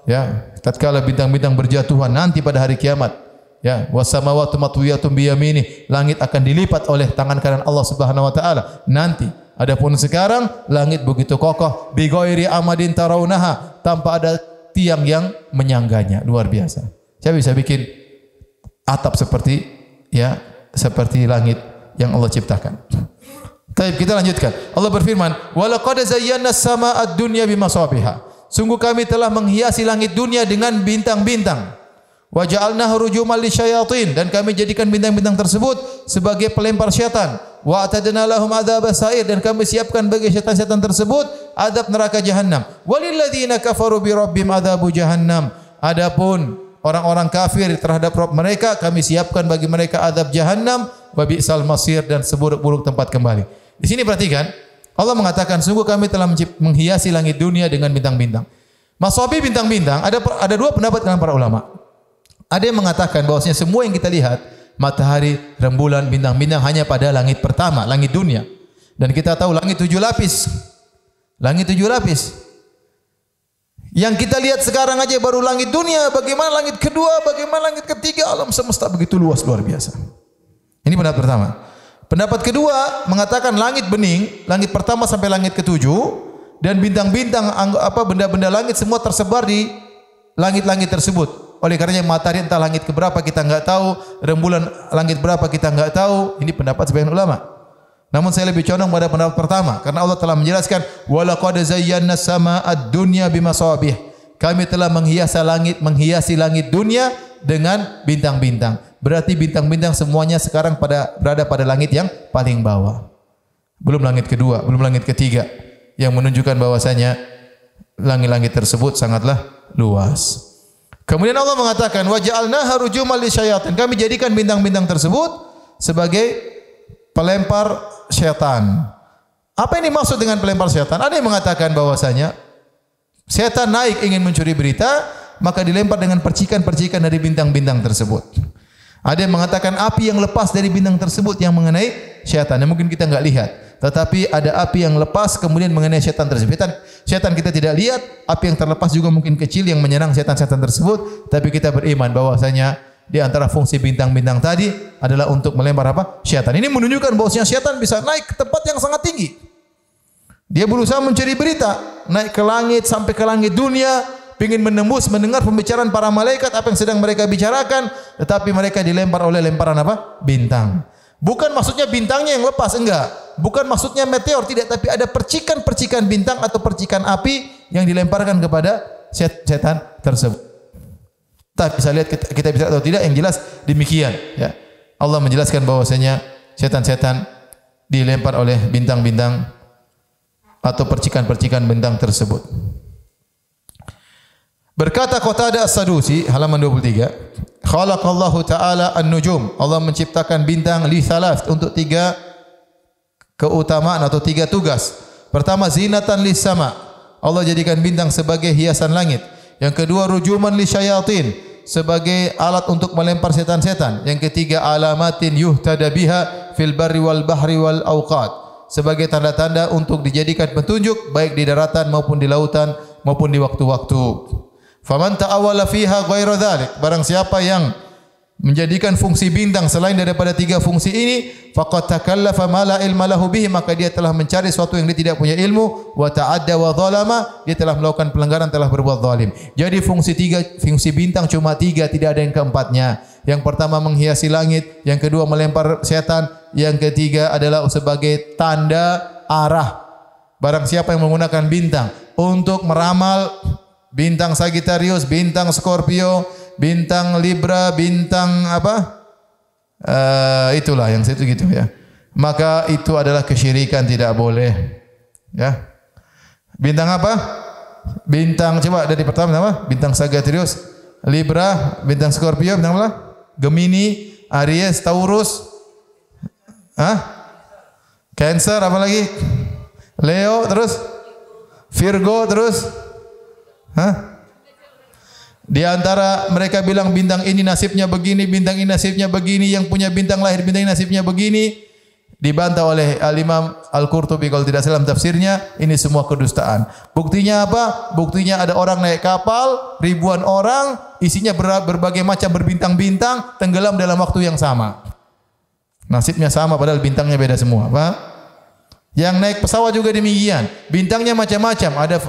Ya, tatkala bintang-bintang berjatuhan nanti pada hari kiamat. Ya, was samawati matwiyatun biyamini, langit akan dilipat oleh tangan kanan Allah Subhanahu wa taala. Nanti adapun sekarang langit begitu kokoh, bi ghairi amadin tarawunaha, tanpa ada tiang yang menyangganya. Luar biasa. Saya bisa bikin atap seperti seperti langit yang Allah ciptakan. Baik, kita lanjutkan. Allah berfirman, "Wa laqad zayyana as-samaa'a ad-dunya bimasabiha." Sungguh kami telah menghiasi langit dunia dengan bintang-bintang. Wa ja'alnahu rujuman lisyayatin, dan kami jadikan bintang-bintang tersebut sebagai pelempar syaitan. Wa atadna lahum adzabas sa'ir, dan kami siapkan bagi syaitan-syaitan tersebut azab neraka jahanam. Walil ladzina kafaru bi rabbihim adzabu jahannam. Adapun orang-orang kafir terhadap Rabb mereka, kami siapkan bagi mereka azab jahanam, wa bi'sal masir, dan seburuk-buruk tempat kembali. Di sini perhatikan, Allah mengatakan sungguh kami telah menghiasi langit dunia dengan bintang-bintang. Masabi bintang-bintang, ada 2 pendapat dalam para ulama. Ada yang mengatakan bahwasanya semua yang kita lihat, matahari, rembulan, bintang-bintang hanya pada langit pertama, langit dunia. Dan kita tahu langit 7 lapis. Langit 7 lapis. Yang kita lihat sekarang aja baru langit dunia, bagaimana langit kedua, bagaimana langit ketiga, alam semesta begitu luas, luar biasa. Ini pendapat pertama. Pendapat kedua mengatakan langit bening, langit pertama sampai langit ke-7, dan bintang-bintang, benda-benda langit semua tersebar di langit-langit tersebut. Oleh karenanya matahari entah langit keberapa kita enggak tahu, rembulan langit berapa kita enggak tahu. Ini pendapat sebagian ulama. Namun saya lebih condong pada pendapat pertama, karena Allah telah menjelaskan, "Wa laqad zayyana as-samaa'a ad-dunya bimasabih." Kami telah menghiasi langit dunia dengan bintang-bintang. Berarti bintang-bintang semuanya sekarang berada pada langit yang paling bawah. Belum langit kedua, belum langit ketiga, yang menunjukkan bahwasanya langit-langit tersebut sangatlah luas. Kemudian Allah mengatakan, "Wa ja'alnaha rujuman lisyayatin." Kami jadikan bintang-bintang tersebut sebagai pelempar syaitan. Apa yang dimaksud dengan pelempar syaitan? Ada yang mengatakan bahwasanya syaitan naik ingin mencuri berita, maka dilempar dengan percikan-percikan dari bintang-bintang tersebut. Ada yang mengatakan api yang lepas dari bintang tersebut yang mengenai syaitan. Yang mungkin kita enggak lihat, tetapi ada api yang lepas kemudian mengenai syaitan tersebut. Syaitan kita tidak lihat, api yang terlepas juga mungkin kecil yang menyerang syaitan-syaitan tersebut, tapi kita beriman bahwasanya di antara fungsi bintang-bintang tadi adalah untuk melempar apa? Syaitan. Ini menunjukkan bahwasanya syaitan bisa naik ke tempat yang sangat tinggi. Dia berusaha mencari berita, naik ke langit sampai ke langit dunia, ingin menembus mendengar pembicaraan para malaikat apa yang sedang mereka bicarakan, tetapi mereka dilempar oleh lemparan apa? Bintang. Bukan maksudnya bintangnya yang lepas, enggak. Bukan maksudnya meteor, tidak, tapi ada percikan-percikan bintang atau percikan api yang dilemparkan kepada setan tersebut. Tak bisa lihat kita bisa atau tidak, yang jelas demikian, ya. Allah menjelaskan bahwasanya setan-setan dilempar oleh bintang-bintang atau percikan-percikan bintang tersebut. Berkata Qatadah As-Sadusi halaman 23, khalaqallahu ta'ala an-nujum. Allah menciptakan bintang li thalath, untuk 3 keutamaan atau 3 tugas. Pertama, zinatan lis sama. Allah jadikan bintang sebagai hiasan langit. Yang kedua, rujuman li syayatin, sebagai alat untuk melempar setan-setan. Yang ketiga, alamatin yuhtada biha fil barri wal bahri wal awqat, sebagai tanda-tanda untuk dijadikan petunjuk baik di daratan maupun di lautan maupun di waktu-waktu. Faman ta'awwala fiha ghaira dzalik, barang siapa yang menjadikan fungsi bintang selain daripada 3 fungsi ini, faqad takallafa ma la ilma lahu bihi, maka dia telah mencari sesuatu yang dia tidak punya ilmu, wa ta'adda wa zalama, dia telah melakukan pelanggaran, telah berbuat zalim. Jadi fungsi bintang cuma 3, tidak ada yang keempatnya. Yang pertama menghiasi langit, yang kedua melempar setan, yang ketiga adalah sebagai tanda arah. Barang siapa yang menggunakan bintang untuk meramal, bintang Sagittarius, bintang Scorpio, bintang Libra, bintang apa? Itulah yang situ gitu ya. Maka itu adalah kesyirikan, tidak boleh. Ya. Bintang apa? Bintang, coba dari pertama apa? Bintang Sagittarius, Libra, bintang Scorpio, bintang apa? Gemini, Aries, Taurus, Cancer, apa lagi? Leo, terus Virgo, terus di antara mereka bilang bintang ini nasibnya begini, bintang ini nasibnya begini, yang punya bintang lahir bintang ini nasibnya begini. Dibantah oleh Al-Imam Al-Qurtubi kalau tidak salah tafsirnya, ini semua kedustaan. Buktinya apa? Buktinya ada orang naik kapal, ribuan orang, isinya berbagai macam berbintang-bintang, tenggelam dalam waktu yang sama. Nasibnya sama padahal bintangnya beda semua, Pak. Yang naik pesawat juga demikian, bintangnya macam-macam, ada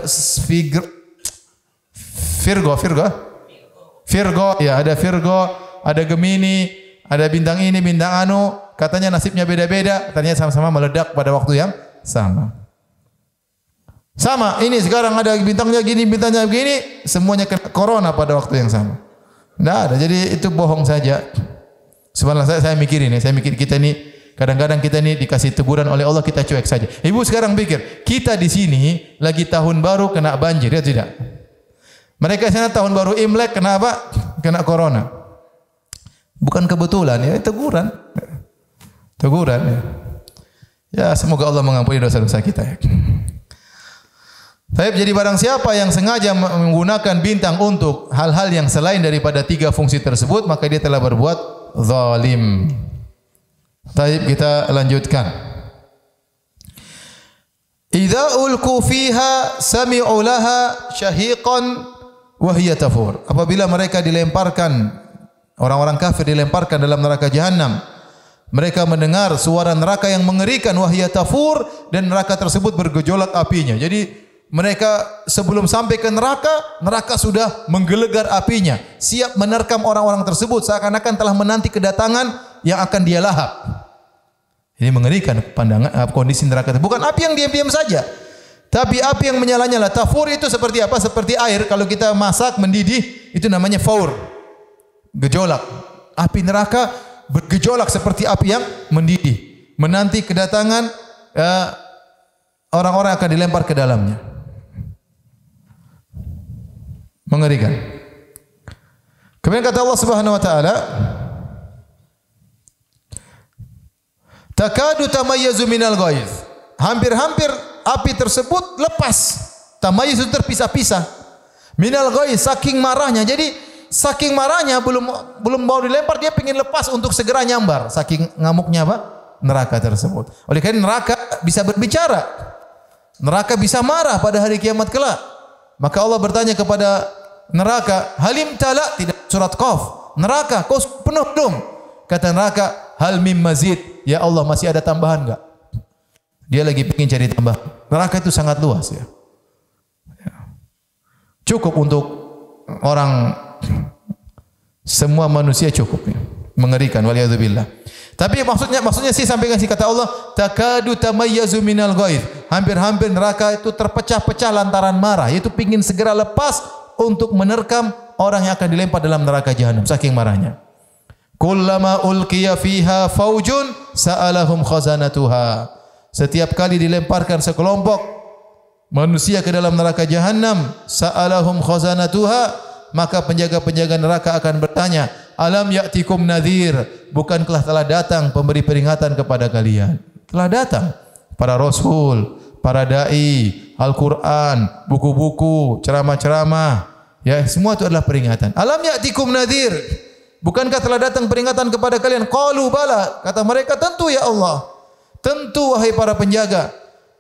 Virgo, ya, ada Virgo, ada Gemini, ada bintang ini, bintang anu, katanya nasibnya beda-beda, katanya sama-sama meledak pada waktu yang sama. Sama, ini sekarang ada bintangnya gini, bintangnya begini, semuanya kena corona pada waktu yang sama. Tidak ada, jadi itu bohong saja. Sebenarnya saya mikirin ya, saya mikir kita ini, kadang-kadang kita ini dikasih teguran oleh Allah, kita cuek saja. Ibu sekarang pikir, kita di sini lagi tahun baru kena banjir, ya tidak? Mereka sana tahun baru Imlek, kenapa? Kena corona. Bukan kebetulan, ya, teguran. Teguran. Ya, semoga Allah mengampuni dosa-dosa kita. Jadi barang siapa yang sengaja menggunakan bintang untuk hal-hal yang selain daripada 3 fungsi tersebut, maka dia telah berbuat zalim. Baik, kita lanjutkan. Idza ulqu fiha sami'u laha syahiqan wa hiya tafur. Apabila mereka dilemparkan, orang-orang kafir dilemparkan dalam neraka jahanam, mereka mendengar suara neraka yang mengerikan, wa hiya tafur, dan neraka tersebut bergejolak apinya. Jadi mereka sebelum sampai ke neraka, neraka sudah menggelegar apinya, siap menerkam orang-orang tersebut seakan-akan telah menanti kedatangan yang akan dia lahap. Ini mengerikan pandangan kondisi neraka. Bukan api yang diam-diam saja, tapi api yang menyala-nyala. Tafur itu seperti apa? Seperti air. Kalau kita masak, mendidih, itu namanya faur. Gejolak. Api neraka bergejolak seperti api yang mendidih, menanti kedatangan orang-orang akan dilempar ke dalamnya. Mengerikan. Kemudian kata Allah Subhanahu wa taala, takadu tamayyazu minal ghaiz. Hampir-hampir api tersebut lepas. Tamayyuz itu terpisah-pisah. Minal ghaiz, saking marahnya. Jadi saking marahnya belum mau dilempar dia ingin lepas untuk segera nyambar. Saking ngamuknya apa? Neraka tersebut. Oleh karena neraka bisa berbicara. Neraka bisa marah pada hari kiamat kelak. Maka Allah bertanya kepada neraka, halim tala, tidak surat Qaf. Neraka, kau penuh belum? Kata neraka, hal mim mazid. Ya Allah, masih ada tambahan enggak? Dia lagi ingin cari tambahan. Neraka itu sangat luas ya. Cukup untuk orang, semua manusia cukup ya. Mengerikan, waliyadzubillah. Tapi maksudnya sih sampai kasih kata Allah, takadu tamayyazu minal ghaiz. Hampir-hampir neraka itu terpecah-pecah lantaran marah, yaitu pingin segera lepas untuk menerkam orang yang akan dilempar dalam neraka jahanam saking marahnya. Kullama ulqiya fiha faujun sa'alahum khazanatuha. Setiap kali dilemparkan sekelompok manusia ke dalam neraka jahanam, sa'alahum khazanatuha, maka penjaga-penjaga neraka akan bertanya, alam ya'tikum nadhir, bukankah telah datang pemberi peringatan kepada kalian? Telah datang para rasul, para dai, Al-Quran, buku-buku, ceramah-ceramah, ya, semua itu adalah peringatan. Alam ya'tikum nadhir, bukankah telah datang peringatan kepada kalian? Qalu bala, kata mereka, tentu ya Allah, tentu wahai para penjaga.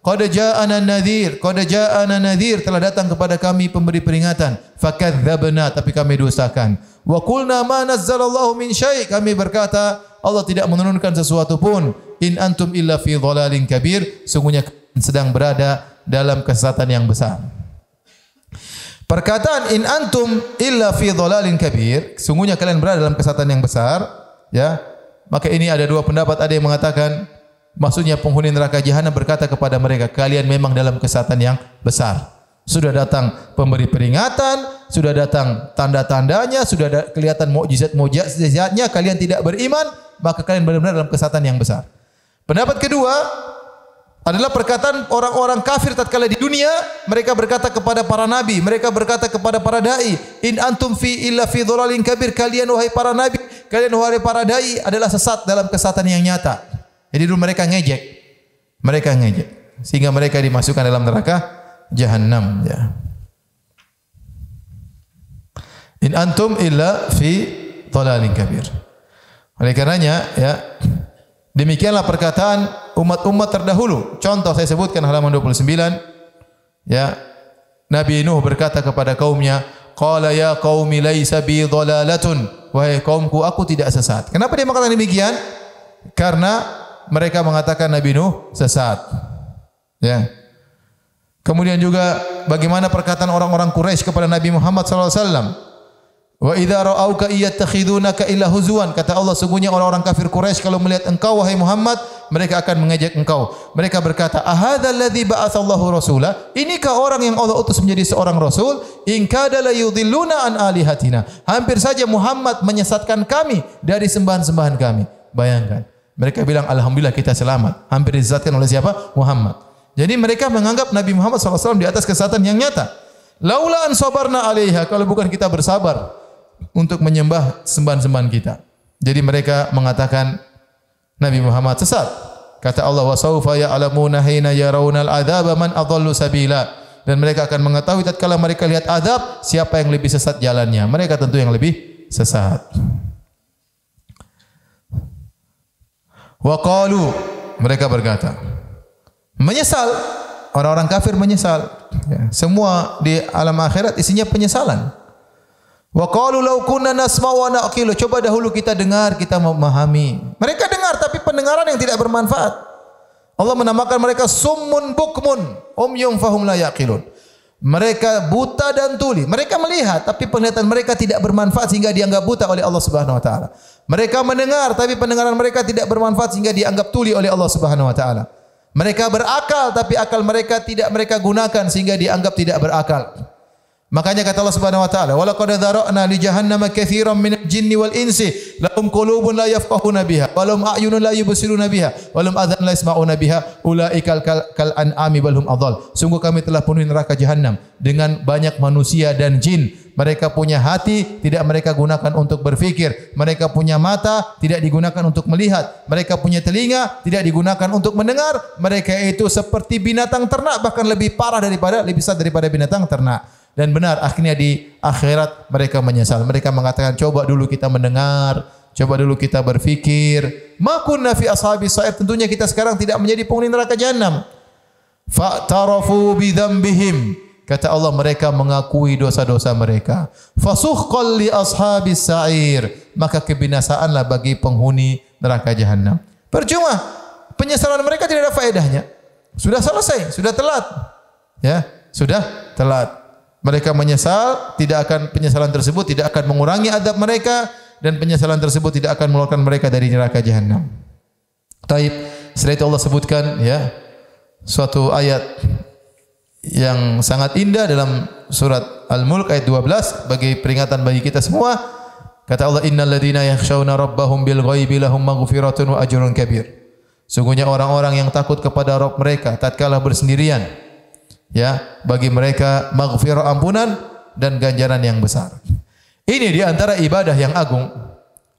Qad ja'ana nadhir, telah datang kepada kami pemberi peringatan. Fakadzabna, tapi kami dustakan. Wa qulna ma nazzalallahu min syai', kami berkata Allah tidak menurunkan sesuatu pun. In antum illa fi dhalalin kabir, sungguhnya sedang berada dalam kesesatan yang besar. Perkataan in antum illa fi dhalalin kabir, sungguhnya kalian berada dalam kesesatan yang besar, ya. Maka ini ada dua pendapat, ada yang mengatakan maksudnya penghuni neraka jahanam berkata kepada mereka, kalian memang dalam kesesatan yang besar. Sudah datang pemberi peringatan, sudah datang tanda-tandanya, sudah ada kelihatan mukjizat-mukjizatnya, kalian tidak beriman, maka kalian benar-benar dalam kesesatan yang besar. Pendapat kedua adalah perkataan orang-orang kafir tatkala di dunia, mereka berkata kepada para nabi, mereka berkata kepada para dai, in antum fi illa fi dhalalin kabir, kalian wahai para nabi, kalian wahai para dai adalah sesat dalam kesesatan yang nyata. Jadi dulu mereka ngejek, sehingga mereka dimasukkan dalam neraka Jahannam. Ya. In antum illa fi dhalalin kabir. Oleh karenanya, ya, demikianlah perkataan umat-umat terdahulu. Contoh saya sebutkan halaman 29. Ya, Nabi Nuh berkata kepada kaumnya, qala ya qaumi laisa bi dhalalatun, wahai kaumku, aku tidak sesat. Kenapa dia mengatakan demikian? Karena mereka mengatakan Nabi Nuh sesat. Ya. Kemudian juga bagaimana perkataan orang-orang Quraisy kepada Nabi Muhammad sallallahu alaihi wasallam? Wa idza ra'auka iyattakhidunaka illa huzwan. Kata Allah, sungguhnya orang-orang kafir Quraisy kalau melihat engkau wahai Muhammad, mereka akan mengejek engkau. Mereka berkata, "Ahadzal ladzi ba'atsallahu rasula?" Inikah orang yang Allah utus menjadi seorang rasul? In kada la yudhilluna an alihatina. Hampir saja Muhammad menyesatkan kami dari sembahan-sembahan kami. Bayangkan. Mereka bilang, alhamdulillah kita selamat. Hampir disesatkan oleh siapa? Muhammad. Jadi mereka menganggap Nabi Muhammad SAW di atas kesesatan yang nyata. Laula an sabarna alaiha, kalau bukan kita bersabar untuk menyembah sembahan-sembahan kita. Jadi mereka mengatakan Nabi Muhammad sesat. Kata Allah, wa sawfa ya'lamuna hina yarawunal adzaba man adallu sabila. Dan mereka akan mengetahui tatkala mereka lihat azab siapa yang lebih sesat jalannya. Mereka tentu yang lebih sesat. Wa qalu, mereka berkata, menyesal, orang-orang kafir menyesal. Ya, semua di alam akhirat isinya penyesalan. Wa qalu law kunna nasma'u wa naqilu, coba dahulu kita dengar, kita memahami. Mereka dengar tapi pendengaran yang tidak bermanfaat. Allah menamakan mereka summun bukmun umyum fahum la yaqilun. Mereka buta dan tuli. Mereka melihat tapi penglihatan mereka tidak bermanfaat sehingga dianggap buta oleh Allah Subhanahu wa taala. Mereka mendengar tapi pendengaran mereka tidak bermanfaat sehingga dianggap tuli oleh Allah Subhanahu wa taala. Mereka berakal tapi akal mereka tidak mereka gunakan sehingga dianggap tidak berakal. Makanya kata Allah Subhanahu wa taala, "Wa laqad dzara'na li jahannama katsiran minal jinni wal insi, lahum qulubun la yafqahuna biha, wa lahum a'yunun la yubsiruna biha, wa lahum adhan la yasma'una biha, ulaika kal an'ami bal hum adall." Sungguh kami telah penuhi neraka jahanam dengan banyak manusia dan jin. Mereka punya hati, tidak mereka gunakan untuk berfikir. Mereka punya mata, tidak digunakan untuk melihat. Mereka punya telinga, tidak digunakan untuk mendengar. Mereka itu seperti binatang ternak, bahkan lebih parah lebih besar daripada binatang ternak. Dan benar, akhirnya di akhirat mereka menyesal. Mereka mengatakan, coba dulu kita mendengar, coba dulu kita berfikir. Ma kunna fi ashabis sa'ir, tentunya kita sekarang tidak menjadi penghuni neraka jahanam. Fa'tarafu bidzambihim, kata Allah, mereka mengakui dosa-dosa mereka. Fasuhqal li ashabis sa'ir, maka kebinasaanlah bagi penghuni neraka jahanam. Percuma, penyesalan mereka tidak ada faedahnya. Sudah selesai, sudah telat. Ya, sudah telat. Mereka menyesal, penyesalan tersebut tidak akan mengurangi adab mereka, dan penyesalan tersebut tidak akan mengeluarkan mereka dari neraka jahanam. Taib, setelah itu Allah sebutkan ya suatu ayat yang sangat indah dalam surat Al-Mulk ayat 12 bagi peringatan bagi kita semua. Kata Allah, innal ladzina yakhshawna rabbahum bil ghaibi lahum maghfiratun wa ajrun kabir. Sungguhnya orang-orang yang takut kepada Rabb mereka tatkala bersendirian, ya, bagi mereka maghfirah, ampunan dan ganjaran yang besar. Ini di antara ibadah yang agung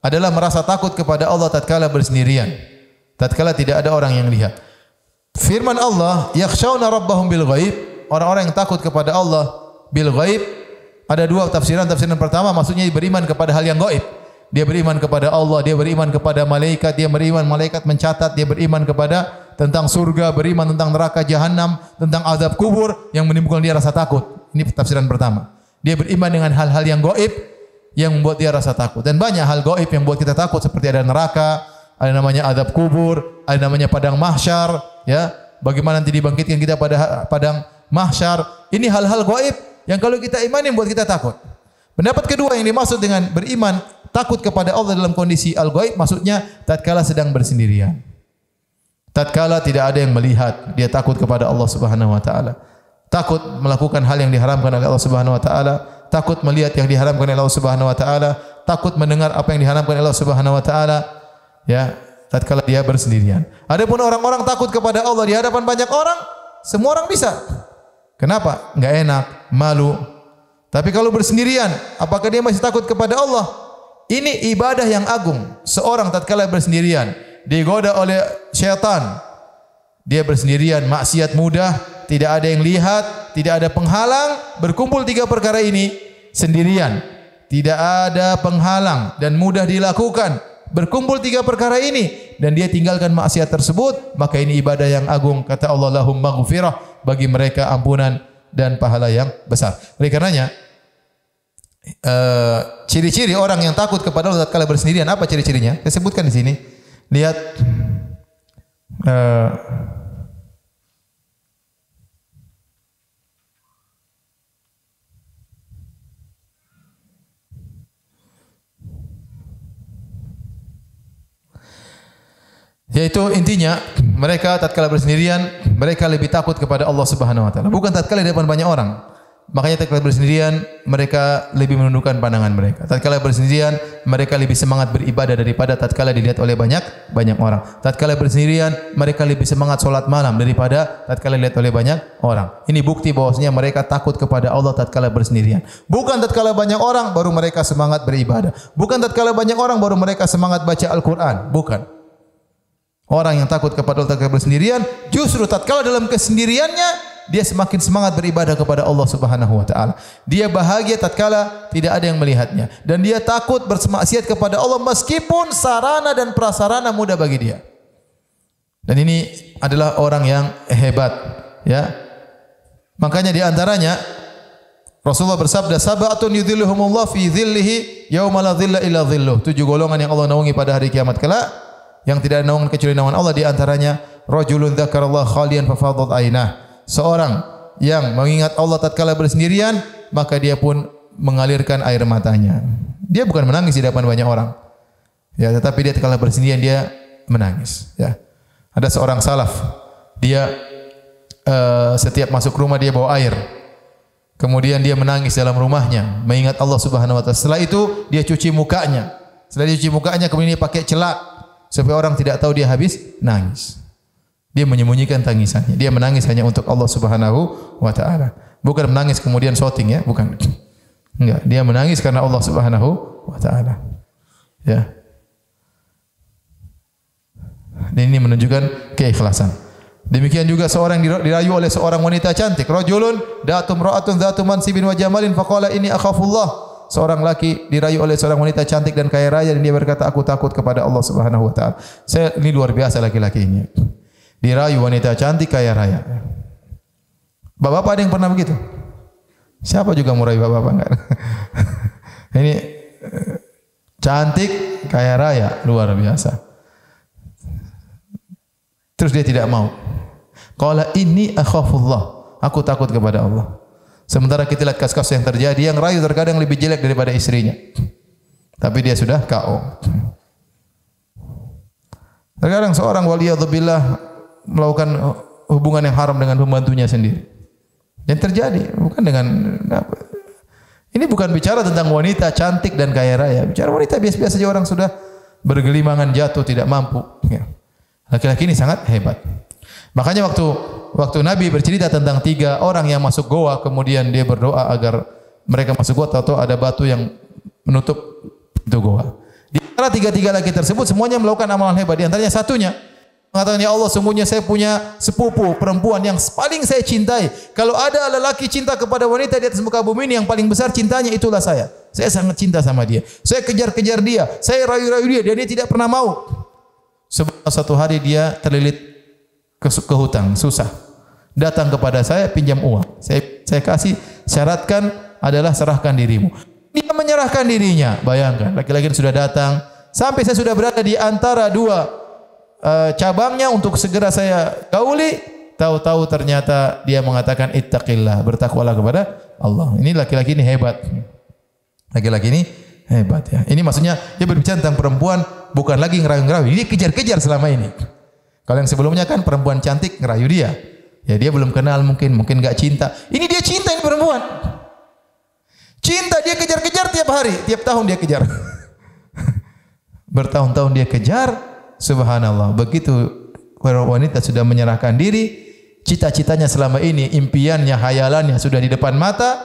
adalah merasa takut kepada Allah tatkala bersendirian, tatkala tidak ada orang yang lihat. Firman Allah, yakhshawna rabbahum bil ghaib, orang-orang yang takut kepada Allah bil ghaib, ada dua tafsiran. Tafsiran pertama maksudnya beriman kepada hal yang gaib. Dia beriman kepada Allah, dia beriman kepada malaikat, dia beriman malaikat mencatat, dia beriman kepada tentang surga, beriman tentang neraka jahanam, tentang azab kubur yang menimbulkan dia rasa takut. Ini tafsiran pertama. Dia beriman dengan hal-hal yang gaib yang membuat dia rasa takut. Dan banyak hal gaib yang membuat kita takut, seperti ada neraka, ada namanya azab kubur, ada namanya padang mahsyar, ya. Bagaimana nanti dibangkitkan kita pada padang mahsyar. Ini hal-hal gaib yang kalau kita imani membuat kita takut. Pendapat kedua yang dimaksud dengan beriman takut kepada Allah dalam kondisi al-ghaib, maksudnya tatkala sedang bersendirian. Tatkala tidak ada yang melihat, dia takut kepada Allah Subhanahu wa taala. Takut melakukan hal yang diharamkan oleh Allah Subhanahu wa taala, takut melihat yang diharamkan oleh Allah Subhanahu wa taala, takut mendengar apa yang diharamkan oleh Allah Subhanahu wa taala. Ya, tatkala dia bersendirian. Adapun orang-orang takut kepada Allah di hadapan banyak orang, semua orang bisa. Kenapa? Enggak enak, malu. Tapi kalau bersendirian, apakah dia masih takut kepada Allah? Ini ibadah yang agung. Seorang tatkala bersendirian, digoda oleh syaitan, dia bersendirian, maksiat mudah, tidak ada yang lihat, tidak ada penghalang, berkumpul tiga perkara ini sendirian, tidak ada penghalang dan mudah dilakukan, berkumpul tiga perkara ini dan dia tinggalkan maksiat tersebut, maka ini ibadah yang agung. Kata Allah, lahum maghfirah, bagi mereka ampunan dan pahala yang besar. Oleh karenanya, ciri-ciri orang yang takut kepada Allah tatkala bersendirian, apa ciri-cirinya? Saya sebutkan di sini. Lihat yaitu intinya mereka tatkala bersendirian, mereka lebih takut kepada Allah Subhanahu wa taala, bukan tatkala di depan banyak orang. Makanya tatkala bersendirian mereka lebih menundukkan pandangan mereka. Tatkala bersendirian mereka lebih semangat beribadah daripada tatkala dilihat oleh banyak orang. Tatkala bersendirian mereka lebih semangat salat malam daripada tatkala dilihat oleh banyak orang. Ini bukti bahwasanya mereka takut kepada Allah tatkala bersendirian. Bukan tatkala banyak orang baru mereka semangat beribadah. Bukan tatkala banyak orang baru mereka semangat baca Al-Qur'an. Bukan. Orang yang takut kepada Allah tatkala bersendirian, justru tatkala dalam kesendiriannya dia semakin semangat beribadah kepada Allah Subhanahu wa taala. Dia bahagia tatkala tidak ada yang melihatnya dan dia takut bermaksiat kepada Allah meskipun sarana dan prasarana mudah bagi dia. Dan ini adalah orang yang hebat, ya. Makanya di antaranya Rasulullah bersabda, sab'atun yudhilluhumullah fi dhillihi yauma la dhilla illa dhilluh. 7 golongan yang Allah naungi pada hari kiamat kelak, yang tidak ada naungan kecuali naungan Allah. Di antaranya rajulun dzakarallaha khalian fa fadat ainah. Seorang yang mengingat Allah tatkala bersendirian, maka dia pun mengalirkan air matanya. Dia bukan menangis di depan banyak orang, ya, tetapi dia tatkala bersendirian dia menangis. Ya. Ada seorang salaf, dia setiap masuk rumah dia bawa air. Kemudian dia menangis dalam rumahnya, mengingat Allah Subhanahu wa taala. Setelah itu dia cuci mukanya. Setelah dia cuci mukanya, kemudian dia pakai celak supaya orang tidak tahu dia habis nangis. Dia menyembunyikan tangisannya. Dia menangis hanya untuk Allah Subhanahu wa taala. Bukan menangis kemudian shouting, ya, bukan. Enggak, dia menangis karena Allah Subhanahu wa taala. Ya. Dan ini menunjukkan keikhlasan. Demikian juga seorang dirayu oleh seorang wanita cantik. Rajulun da'atum ra'atun dzatu mansibin wa jamalin faqala inni akhafullah. Seorang laki dirayu oleh seorang wanita cantik dan kaya raya dan dia berkata aku takut kepada Allah Subhanahu wa taala. Ini luar biasa laki-laki ini. Dirayu wanita cantik kaya raya. Bapak-bapak ada yang pernah begitu? Siapa juga mau rayu bapak-bapak enggak? Ini cantik kaya raya luar biasa. Terus dia tidak mau. Qala inni akhafullah. Aku takut kepada Allah. Sementara kita lihat kasus-kasus yang terjadi, yang rayu terkadang lebih jelek daripada istrinya. Tapi dia sudah KO. Terkadang seorang waliyadzubillah melakukan hubungan yang haram dengan pembantunya sendiri. Yang terjadi bukan dengan ini bukan bicara tentang wanita cantik dan kaya raya. Bicara wanita biasa-biasa saja orang sudah bergelimangan jatuh tidak mampu. Laki-laki ini sangat hebat. Makanya waktu Nabi bercerita tentang 3 orang yang masuk goa, kemudian dia berdoa agar mereka masuk goa, tahu-tahu ada batu yang menutup itu goa. Di antara 3 laki tersebut semuanya melakukan amalan hebat. Di antaranya satunya mengatakan, ya Allah, sungguhnya saya punya sepupu perempuan yang paling saya cintai. Kalau ada lelaki cinta kepada wanita di atas muka bumi ini, yang paling besar cintanya itulah saya. Saya sangat cinta sama dia. Saya kejar-kejar dia, saya rayu-rayu dia, dan dia tidak pernah mau. Suatu hari dia terlilit ke hutang, susah. Datang kepada saya, pinjam uang. Saya kasih, syaratkan adalah serahkan dirimu. Dia menyerahkan dirinya. Bayangkan, laki-laki sudah datang. Sampai saya sudah berada di antara 2 cabangnya untuk segera saya gauli. Tahu-tahu ternyata dia mengatakan ittaqillah, bertakwalah kepada Allah. Ini laki-laki ini hebat. Laki-laki ini hebat ya. Ini maksudnya dia berbicara tentang perempuan bukan lagi ngerayu-ngerayu. Ini kejar-kejar selama ini. Kalau yang sebelumnya kan perempuan cantik ngerayu dia. Ya dia belum kenal mungkin enggak cinta. Ini dia cinta ini perempuan. Cinta dia kejar-kejar tiap hari, tiap tahun dia kejar. Bertahun-tahun dia kejar, subhanallah. Begitu wanita sudah menyerahkan diri, cita-citanya selama ini, impiannya, hayalannya sudah di depan mata,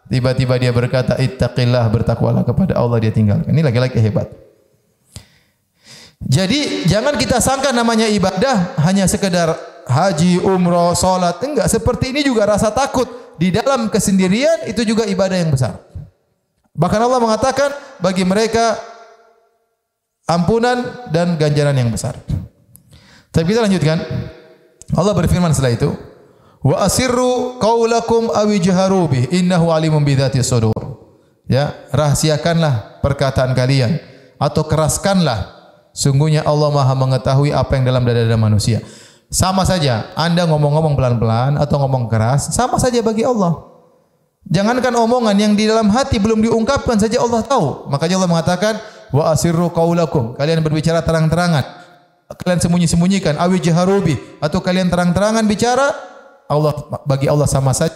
tiba-tiba dia berkata ittaqillah, bertakwalah kepada Allah, dia tinggalkan. Ini laki-laki hebat. Jadi jangan kita sangka namanya ibadah hanya sekedar haji, umrah, salat. Enggak, seperti ini juga rasa takut di dalam kesendirian itu juga ibadah yang besar. Bahkan Allah mengatakan bagi mereka ampunan dan ganjaran yang besar. Tapi kita lanjutkan. Allah berfirman setelah itu, wa asirru qaulakum aw ijharu bih innahu alimun bidzatis sudur. Ya, rahasiakanlah perkataan kalian atau keraskanlah. Sungguhnya Allah Maha mengetahui apa yang dalam dada-dada manusia. Sama saja, Anda ngomong-ngomong pelan-pelan atau ngomong keras, sama saja bagi Allah. Jangankan omongan yang di dalam hati belum diungkapkan saja Allah tahu. Makanya Allah mengatakan, wa asirru qaulakum. Kalian berbicara terang-terangan, kalian sembunyi-sembunyikan, awi jaharubi, atau kalian terang-terangan bicara, bagi Allah sama saja.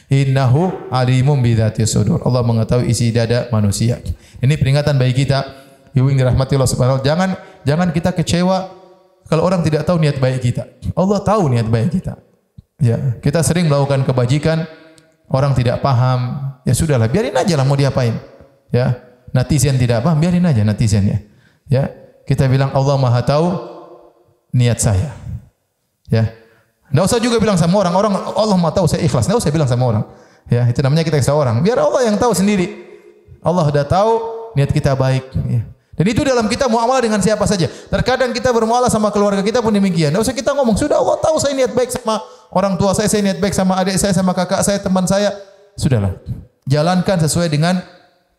Innahu alimun bidzatis sudur. Allah mengetahui isi dada manusia. Ini peringatan bagi kita. Ibu yang dirahmati Allah Subhanahu wa taala, jangan kita kecewa kalau orang tidak tahu niat baik kita. Allah tahu niat baik kita. Ya, kita sering melakukan kebajikan, orang tidak paham, ya sudahlah, biarin aja lah mau diapain. Ya, netizen tidak paham, biarin aja netizen ya. Ya, kita bilang Allah Maha tahu niat saya. Ya. Enggak usah juga bilang sama orang Allah Maha tahu saya ikhlas. Enggak usah bilang sama orang. Ya, itu namanya kita kisah orang. Biar Allah yang tahu sendiri. Allah sudah tahu niat kita baik. Ya. Dan itu dalam kita muamalah dengan siapa saja. Terkadang kita bermuamalah sama keluarga kita pun demikian. Tidak usah kita ngomong, sudah Allah tahu saya niat baik sama orang tua saya niat baik sama adik saya, sama kakak saya, teman saya. Sudahlah. Jalankan sesuai dengan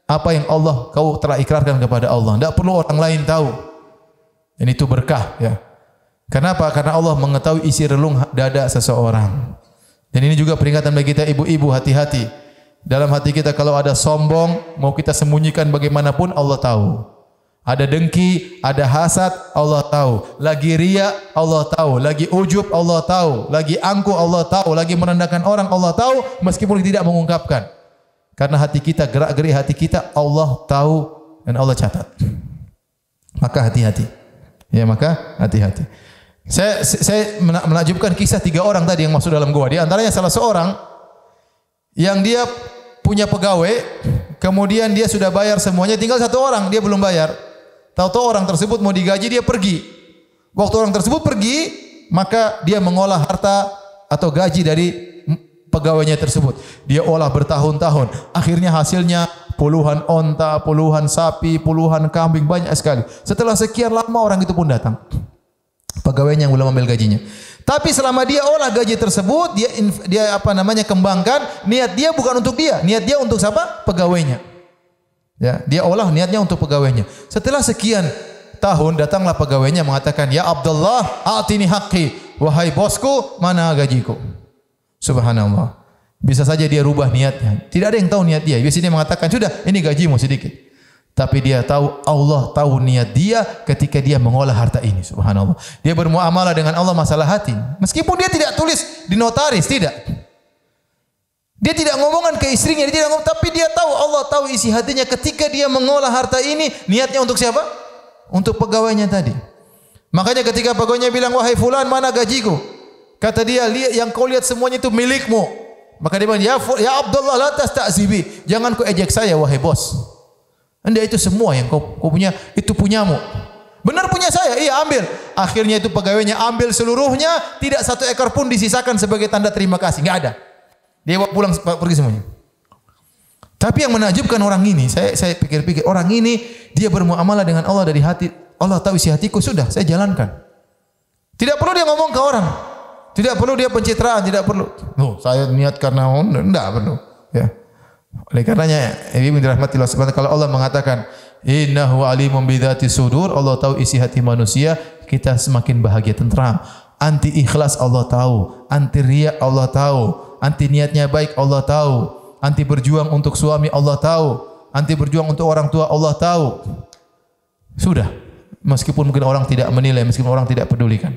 apa yang kau telah ikrarkan kepada Allah. Tidak perlu orang lain tahu. Dan itu berkah. Ya. Kenapa? Karena Allah mengetahui isi relung dada seseorang. Dan ini juga peringatan bagi kita ibu-ibu, hati-hati. Dalam hati kita kalau ada sombong, mau kita sembunyikan bagaimanapun, Allah tahu. Ada dengki, ada hasad, Allah tahu. Lagi riya, Allah tahu. Lagi ujub, Allah tahu. Lagi angkuh, Allah tahu. Lagi merendahkan orang, Allah tahu. Meskipun tidak mengungkapkan. Karena hati kita, gerak-gerik hati kita, Allah tahu dan Allah catat. Maka hati-hati. Ya, maka hati-hati. Saya menakjubkan kisah 3 orang tadi yang masuk dalam gua. Di antaranya salah seorang yang dia punya pegawai, kemudian dia sudah bayar semuanya, tinggal 1 orang dia belum bayar. Tahu-tahu orang tersebut mau digaji, dia pergi. Waktu orang tersebut pergi, maka dia mengolah harta atau gaji dari pegawainya tersebut. Dia olah bertahun-tahun. Akhirnya hasilnya puluhan onta, puluhan sapi, puluhan kambing, banyak sekali. Setelah sekian lama orang itu pun datang. Pegawainya yang belum ambil gajinya. Tapi selama dia olah gaji tersebut, dia kembangkan, niat dia bukan untuk dia, niat dia untuk siapa? Pegawainya. Ya, dia olah niatnya untuk pegawainya. Setelah sekian tahun datanglah pegawainya mengatakan, "Ya Abdullah, a'tini haqqi." Wahai bosku, mana gajiku? Subhanallah. Bisa saja dia rubah niatnya. Tidak ada yang tahu niat dia. Biasanya dia mengatakan, "Sudah, ini gajimu sedikit." Tapi dia tahu, Allah tahu niat dia ketika dia mengolah harta ini. Subhanallah. Dia bermuamalah dengan Allah masalah hati. Meskipun dia tidak tulis di notaris, tidak. Dia tidak ngomongkan ke istrinya, dia tidak ngomong, tapi dia tahu, Allah tahu isi hatinya ketika dia mengolah harta ini, niatnya untuk siapa? Untuk pegawainya tadi. Makanya ketika pegawainya bilang, "Wahai fulan, mana gajiku?" Kata dia, "Lihat, yang kau lihat semuanya itu milikmu." Maka dia bilang, "Ya Abdullah, la tasta'zibi." Jangan kau ejek saya, wahai bos. Anda itu semua yang kau punya, itu punyamu. Benar punya saya? Iya, ambil. Akhirnya itu pegawainya ambil seluruhnya, tidak satu ekor pun disisakan sebagai tanda terima kasih. Enggak ada. Dia pulang pergi semuanya. Tapi yang menakjubkan orang ini, saya pikir-pikir, orang ini dia bermuamalah dengan Allah dari hati. Allah tahu isi hatiku, sudah saya jalankan. Tidak perlu dia ngomong ke orang. Tidak perlu dia pencitraan, tidak perlu. Oh, saya niat karena enggak perlu. Ya. Oleh karenanya, Ibu dirahmatillah subhanahu kalau Allah mengatakan, "Innahu alimun bidzati sudur," Allah tahu isi hati manusia, kita semakin bahagia, tentram. Anti ikhlas Allah tahu, anti riya Allah tahu, anti niatnya baik Allah tahu, anti berjuang untuk suami Allah tahu, anti berjuang untuk orang tua Allah tahu. Sudah, meskipun mungkin orang tidak menilai, meskipun orang tidak pedulikan.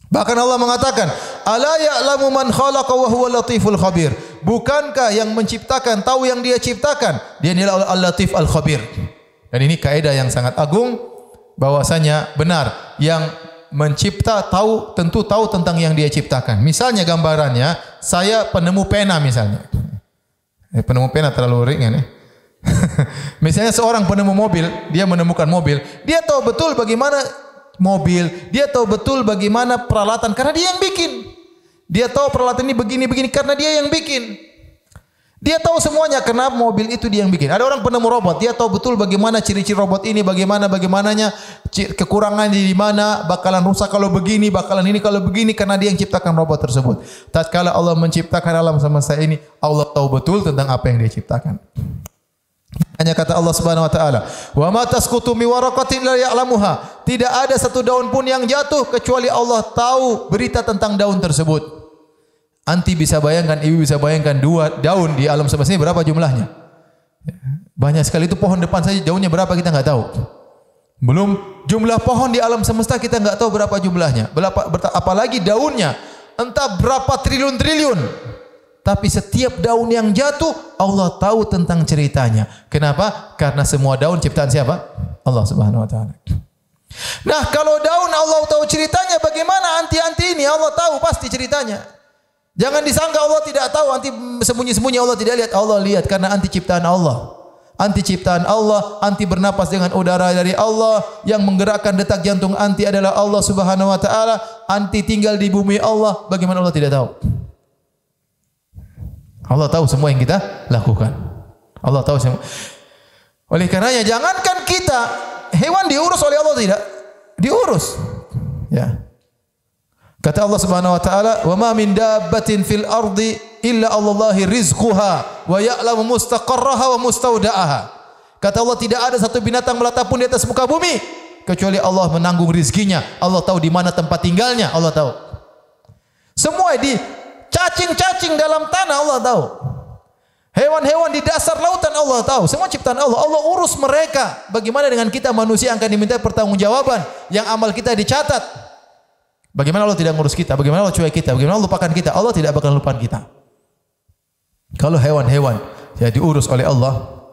Bahkan Allah mengatakan, "Ala ya'lamu man khalaqa wa huwa latiful khabir." Bukankah yang menciptakan tahu yang dia ciptakan? Dia adalah Al-Latif Al-Khabir. Dan ini kaidah yang sangat agung, bahwasanya benar yang mencipta tahu, tentu tahu tentang yang dia ciptakan. Misalnya gambarannya, saya penemu pena misalnya. Penemu pena terlalu ringan ya. Misalnya seorang penemu mobil, dia menemukan mobil, dia tahu betul bagaimana mobil, dia tahu betul bagaimana peralatan karena dia yang bikin. Dia tahu peralatan ini begini-begini karena dia yang bikin. Dia tahu semuanya karena mobil itu dia yang bikin. Ada orang penemu robot, dia tahu betul bagaimana ciri-ciri robot ini, bagaimananya, kekurangannya di mana, bakalan rusak kalau begini, bakalan ini kalau begini, karena dia yang ciptakan robot tersebut. Tatkala Allah menciptakan alam semesta ini, Allah tahu betul tentang apa yang dia ciptakan. Hanya kata Allah Subhanahu wa taala, "Wa ma tasqutu mi waraqatin la ya'lamuha." Tidak ada satu daun pun yang jatuh kecuali Allah tahu berita tentang daun tersebut. Anti bisa bayangkan, ibu bisa bayangkan 2 daun di alam semesta ini berapa jumlahnya? Banyak sekali, itu pohon depan saja daunnya berapa kita enggak tahu. Belum jumlah pohon di alam semesta kita enggak tahu berapa jumlahnya. Apalagi daunnya, entah berapa triliun-triliun. Tapi setiap daun yang jatuh, Allah tahu tentang ceritanya. Kenapa? Karena semua daun ciptaan siapa? Allah Subhanahu wa taala. Nah, kalau daun Allah tahu ceritanya, bagaimana anti-anti ini? Allah tahu pasti ceritanya. Jangan disangka Allah tidak tahu, anti sembunyi-sembunyi Allah tidak lihat. Allah lihat karena anti ciptaan Allah. Anti ciptaan Allah, anti bernapas dengan udara dari Allah, yang menggerakkan detak jantung anti adalah Allah Subhanahu wa taala, anti tinggal di bumi Allah. Bagaimana Allah tidak tahu? Allah tahu semua yang kita lakukan. Allah tahu semua. Oleh karenanya jangankan kita, hewan diurus oleh Allah tidak? Diurus. Ya. Kata Allah Subhanahu wa taala, "Wa ma min dabbatin fil ardi illa Allahi rizquha wa ya'lamu mustaqarraha wa mustawda'aha." Kata Allah, tidak ada satu binatang melata pun di atas muka bumi kecuali Allah menanggung rizkinya. Allah tahu di mana tempat tinggalnya, Allah tahu. Semua di cacing-cacing dalam tanah Allah tahu. Hewan-hewan di dasar lautan Allah tahu. Semua ciptaan Allah. Allah urus mereka. Bagaimana dengan kita manusia yang akan diminta pertanggungjawaban, yang amal kita dicatat? Bagaimana Allah tidak ngurus kita? Bagaimana Allah cuek kita? Bagaimana Allah lupakan kita? Allah tidak bakal lupakan kita. Kalau hewan-hewan ya diurus oleh Allah,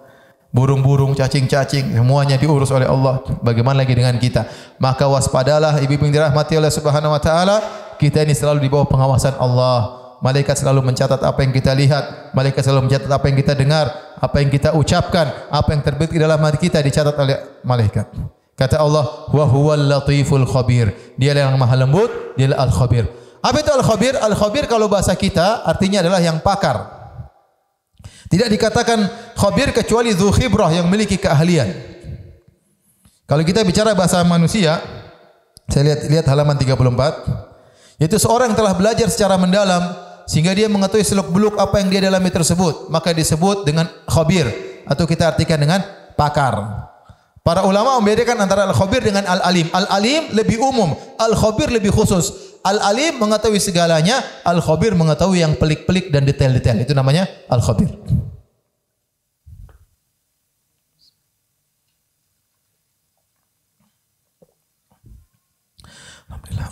burung-burung, cacing-cacing, semuanya diurus oleh Allah. Bagaimana lagi dengan kita? Maka waspadalah ibu-ibu yang dirahmati oleh Subhanahu wa taala, kita ini selalu di bawah pengawasan Allah. Malaikat selalu mencatat apa yang kita lihat, malaikat selalu mencatat apa yang kita dengar, apa yang kita ucapkan, apa yang terbetik di dalam hati kita dicatat oleh malaikat. Kata Allah, wa huwal latiful khabir. Dialah yang maha lembut, dialah al-khabir. Apa itu al-khabir? Al-khabir kalau bahasa kita artinya adalah yang pakar. Tidak dikatakan khabir kecuali dzu khibrah, yang memiliki keahlian. Kalau kita bicara bahasa manusia, saya lihat halaman 34, yaitu seorang yang telah belajar secara mendalam sehingga dia mengetahui seluk-beluk apa yang dia dalami tersebut, maka disebut dengan khabir, atau kita artikan dengan pakar. Para ulama membedakan antara al-khabir dengan al-alim. Al-alim lebih umum, al-khabir lebih khusus. Al-alim mengetahui segalanya, al-khabir mengetahui yang pelik-pelik dan detail-detail. Itu namanya al-khabir.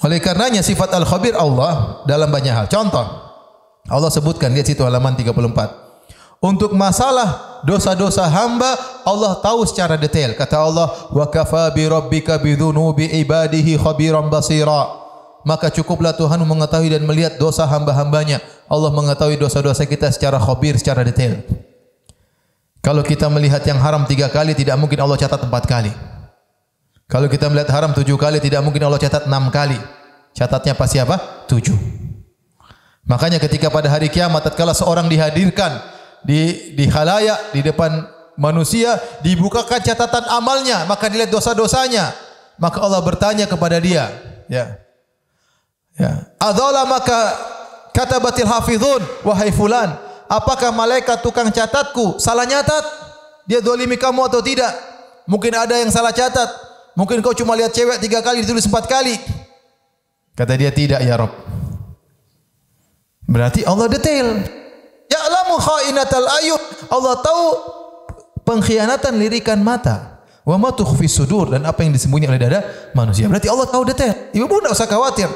Oleh karenanya sifat al-khabir Allah dalam banyak hal. Contoh, Allah sebutkan, lihat situ halaman 34. Untuk masalah dosa-dosa hamba, Allah tahu secara detail. Kata Allah, wa kafa bi rabbika bi dzunubi ibadihi khabiran basira. Maka cukuplah Tuhan mengetahui dan melihat dosa hamba-hambanya. Allah mengetahui dosa-dosa kita secara khabir, secara detail. Kalau kita melihat yang haram 3 kali, tidak mungkin Allah catat 4 kali. Kalau kita melihat haram 7 kali, tidak mungkin Allah catat 6 kali. Catatnya pasti apa? 7. Makanya ketika pada hari kiamat, tatkala seorang dihadirkan di khalayak, di depan manusia, dibukakan catatan amalnya, maka dilihat dosa-dosanya. Maka Allah bertanya kepada dia, ya. Adzala maka katabatil hafizun, wahai fulan, apakah malaikat tukang catatku salah nyatat? Dia dolimi kamu atau tidak? Mungkin ada yang salah catat. Mungkin kau cuma lihat cewek 3 kali ditulis 4 kali. Kata dia, tidak ya Rabb. Berarti Allah detail. Ya'lamu kha'inatal ayun. Allah tahu pengkhianatan lirikan mata. Wa ma tukhfis sudur, dan apa yang disembunyikan oleh dada manusia. Berarti Allah tahu detail. Ibu tidak usah khawatir.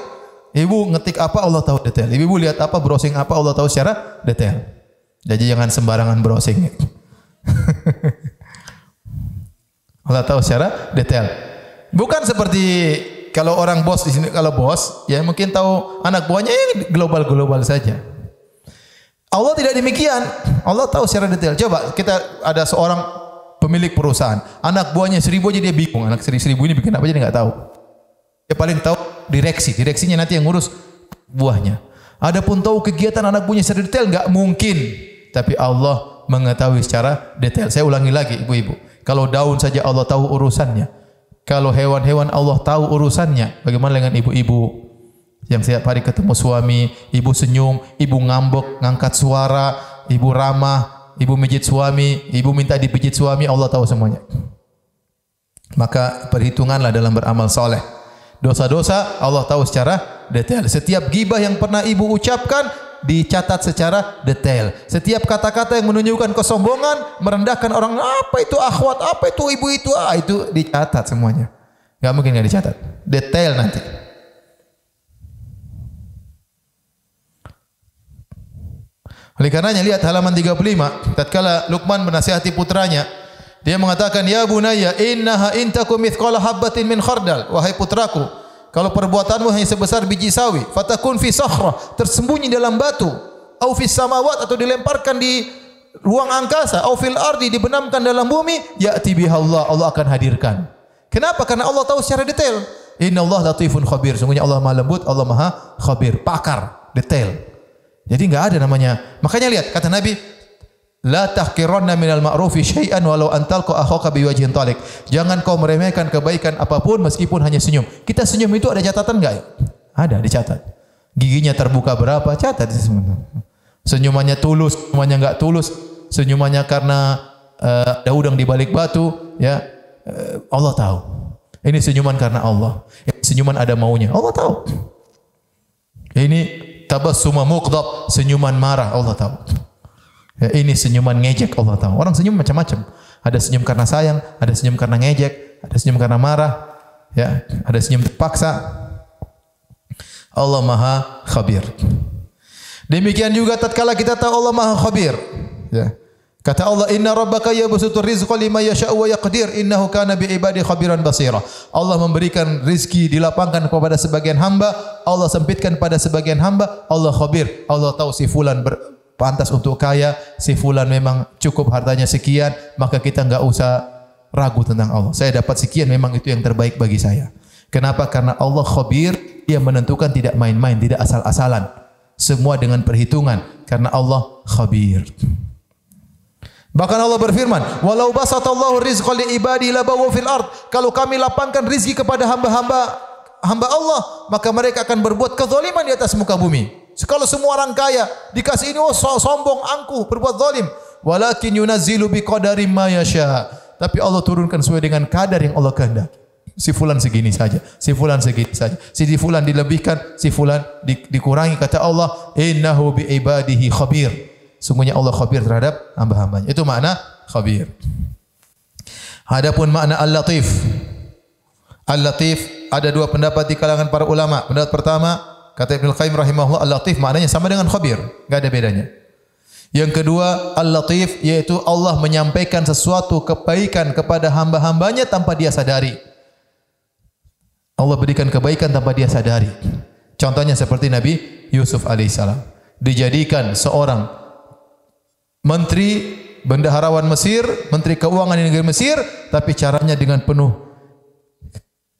Ibu ngetik apa, Allah tahu detail. Ibu lihat apa, browsing apa, Allah tahu secara detail. Jadi jangan sembarangan browsing. Allah tahu secara detail. Bukan seperti kalau orang bos di sini, kalau bos ya mungkin tahu anak buahnya yang global-global saja. Allah tidak demikian. Allah tahu secara detail. Coba kita ada seorang pemilik perusahaan, anak buahnya 1000 aja dia bingung. Anak 1000 ini bikin apa aja dia enggak tahu. Dia paling tahu direksinya nanti yang ngurus buahnya. Adapun tahu kegiatan anak buahnya secara detail enggak mungkin. Tapi Allah mengetahui secara detail. Saya ulangi lagi ibu-ibu. Kalau daun saja Allah tahu urusannya. Kalau hewan-hewan Allah tahu urusannya. Bagaimana dengan ibu-ibu yang setiap hari ketemu suami, ibu senyum, ibu ngambek, ngangkat suara, ibu ramah, ibu mijit suami, ibu minta dipijit suami, Allah tahu semuanya. Maka perhitunganlah dalam beramal soleh. Dosa-dosa Allah tahu secara detail. Setiap gibah yang pernah ibu ucapkan dicatat secara detail. Setiap kata-kata yang menunjukkan kesombongan, merendahkan orang, apa itu akhwat, apa itu ibu itu, itu dicatat semuanya. Enggak mungkin enggak dicatat. Detail nanti. Oleh karenanya lihat halaman 35, tatkala Luqman menasihati putranya, dia mengatakan, ya bunayya innaha in takum mithqala habbatin min khardal, wahai putraku, kalau perbuatanmu hanya sebesar biji sawi, fatakun fi sakhrah, tersembunyi dalam batu, au fis samawat, atau dilemparkan di ruang angkasa, au fil ardi, dibenamkan dalam bumi, ya'ti biha Allah, Allah akan hadirkan. Kenapa? Karena Allah tahu secara detail. Innallaha latifun khabir, sungguhnya Allah Maha lembut, Allah Maha khabir, pakar, detail. Jadi enggak ada namanya. Makanya lihat kata Nabi, la tahqiranna minal ma'rufi syai'an walau antalqa akhaka biwajhin talik. Jangan kau meremehkan kebaikan apapun meskipun hanya senyum. Kita senyum itu ada catatan enggak? Ada, dicatat. Giginya terbuka berapa? Catat semua. Senyumannya tulus, senyumannya enggak tulus, senyumannya karena ada udang di balik batu, ya. Allah tahu. Ini senyuman karena Allah. Ini senyuman ada maunya. Allah tahu. Ini tabassuma muqdab, senyuman marah, Allah tahu. Ya, ini senyuman ngejek, Allah tahu. Orang senyum macam-macam. Ada senyum karena sayang, ada senyum karena ngejek, ada senyum karena marah, ya, ada senyum terpaksa. Allah Maha Khabir. Demikian juga tatkala kita tahu Allah Maha Khabir, ya. Kata Allah, inna rabbaka yabsutur rizqa liman yasha'u wa yaqdir, innahu kana bi ibadi khabiran basira. Allah memberikan rizki, dilapangkan kepada sebagian hamba, Allah sempitkan pada sebagian hamba, Allah khabir. Allah tahu si fulan pantas untuk kaya, si fulan memang cukup hartanya sekian, maka kita enggak usah ragu tentang Allah. Saya dapat sekian, memang itu yang terbaik bagi saya. Kenapa? Karena Allah khabir, Dia menentukan tidak main-main, tidak asal-asalan. Semua dengan perhitungan karena Allah khabir. Bahkan Allah berfirman, "Walau basatallahu rizqa li ibadi labawu fil ard." Kalau kami lapangkan rizki kepada hamba Allah, maka mereka akan berbuat kezaliman di atas muka bumi. Kalau semua orang kaya dikasih ini, oh sombong, angkuh, berbuat zalim. Walakin yunazzilu biqadari ma yasha. Tapi Allah turunkan sesuai dengan kadar yang Allah kehendaki. Si fulan segini saja, si fulan segini saja. Si fulan dilebihkan, si fulan dikurangi. Kata Allah, "Innahu bi ibadihi khabir." Sungguhnya Allah khabir terhadap hamba-hambanya. Itu makna khabir. Adapun makna Al-Latif. Al-Latif ada dua pendapat di kalangan para ulama. Pendapat pertama, kata Ibnu Qayyim rahimahullah, Al-Latif maknanya sama dengan khabir, enggak ada bedanya. Yang kedua, Al-Latif yaitu Allah menyampaikan sesuatu kebaikan kepada hamba-hambanya tanpa dia sadari. Allah berikan kebaikan tanpa dia sadari. Contohnya seperti Nabi Yusuf alaihissalam. Dijadikan seorang menteri bendaharawan Mesir, menteri keuangan di negeri Mesir, tapi caranya dengan penuh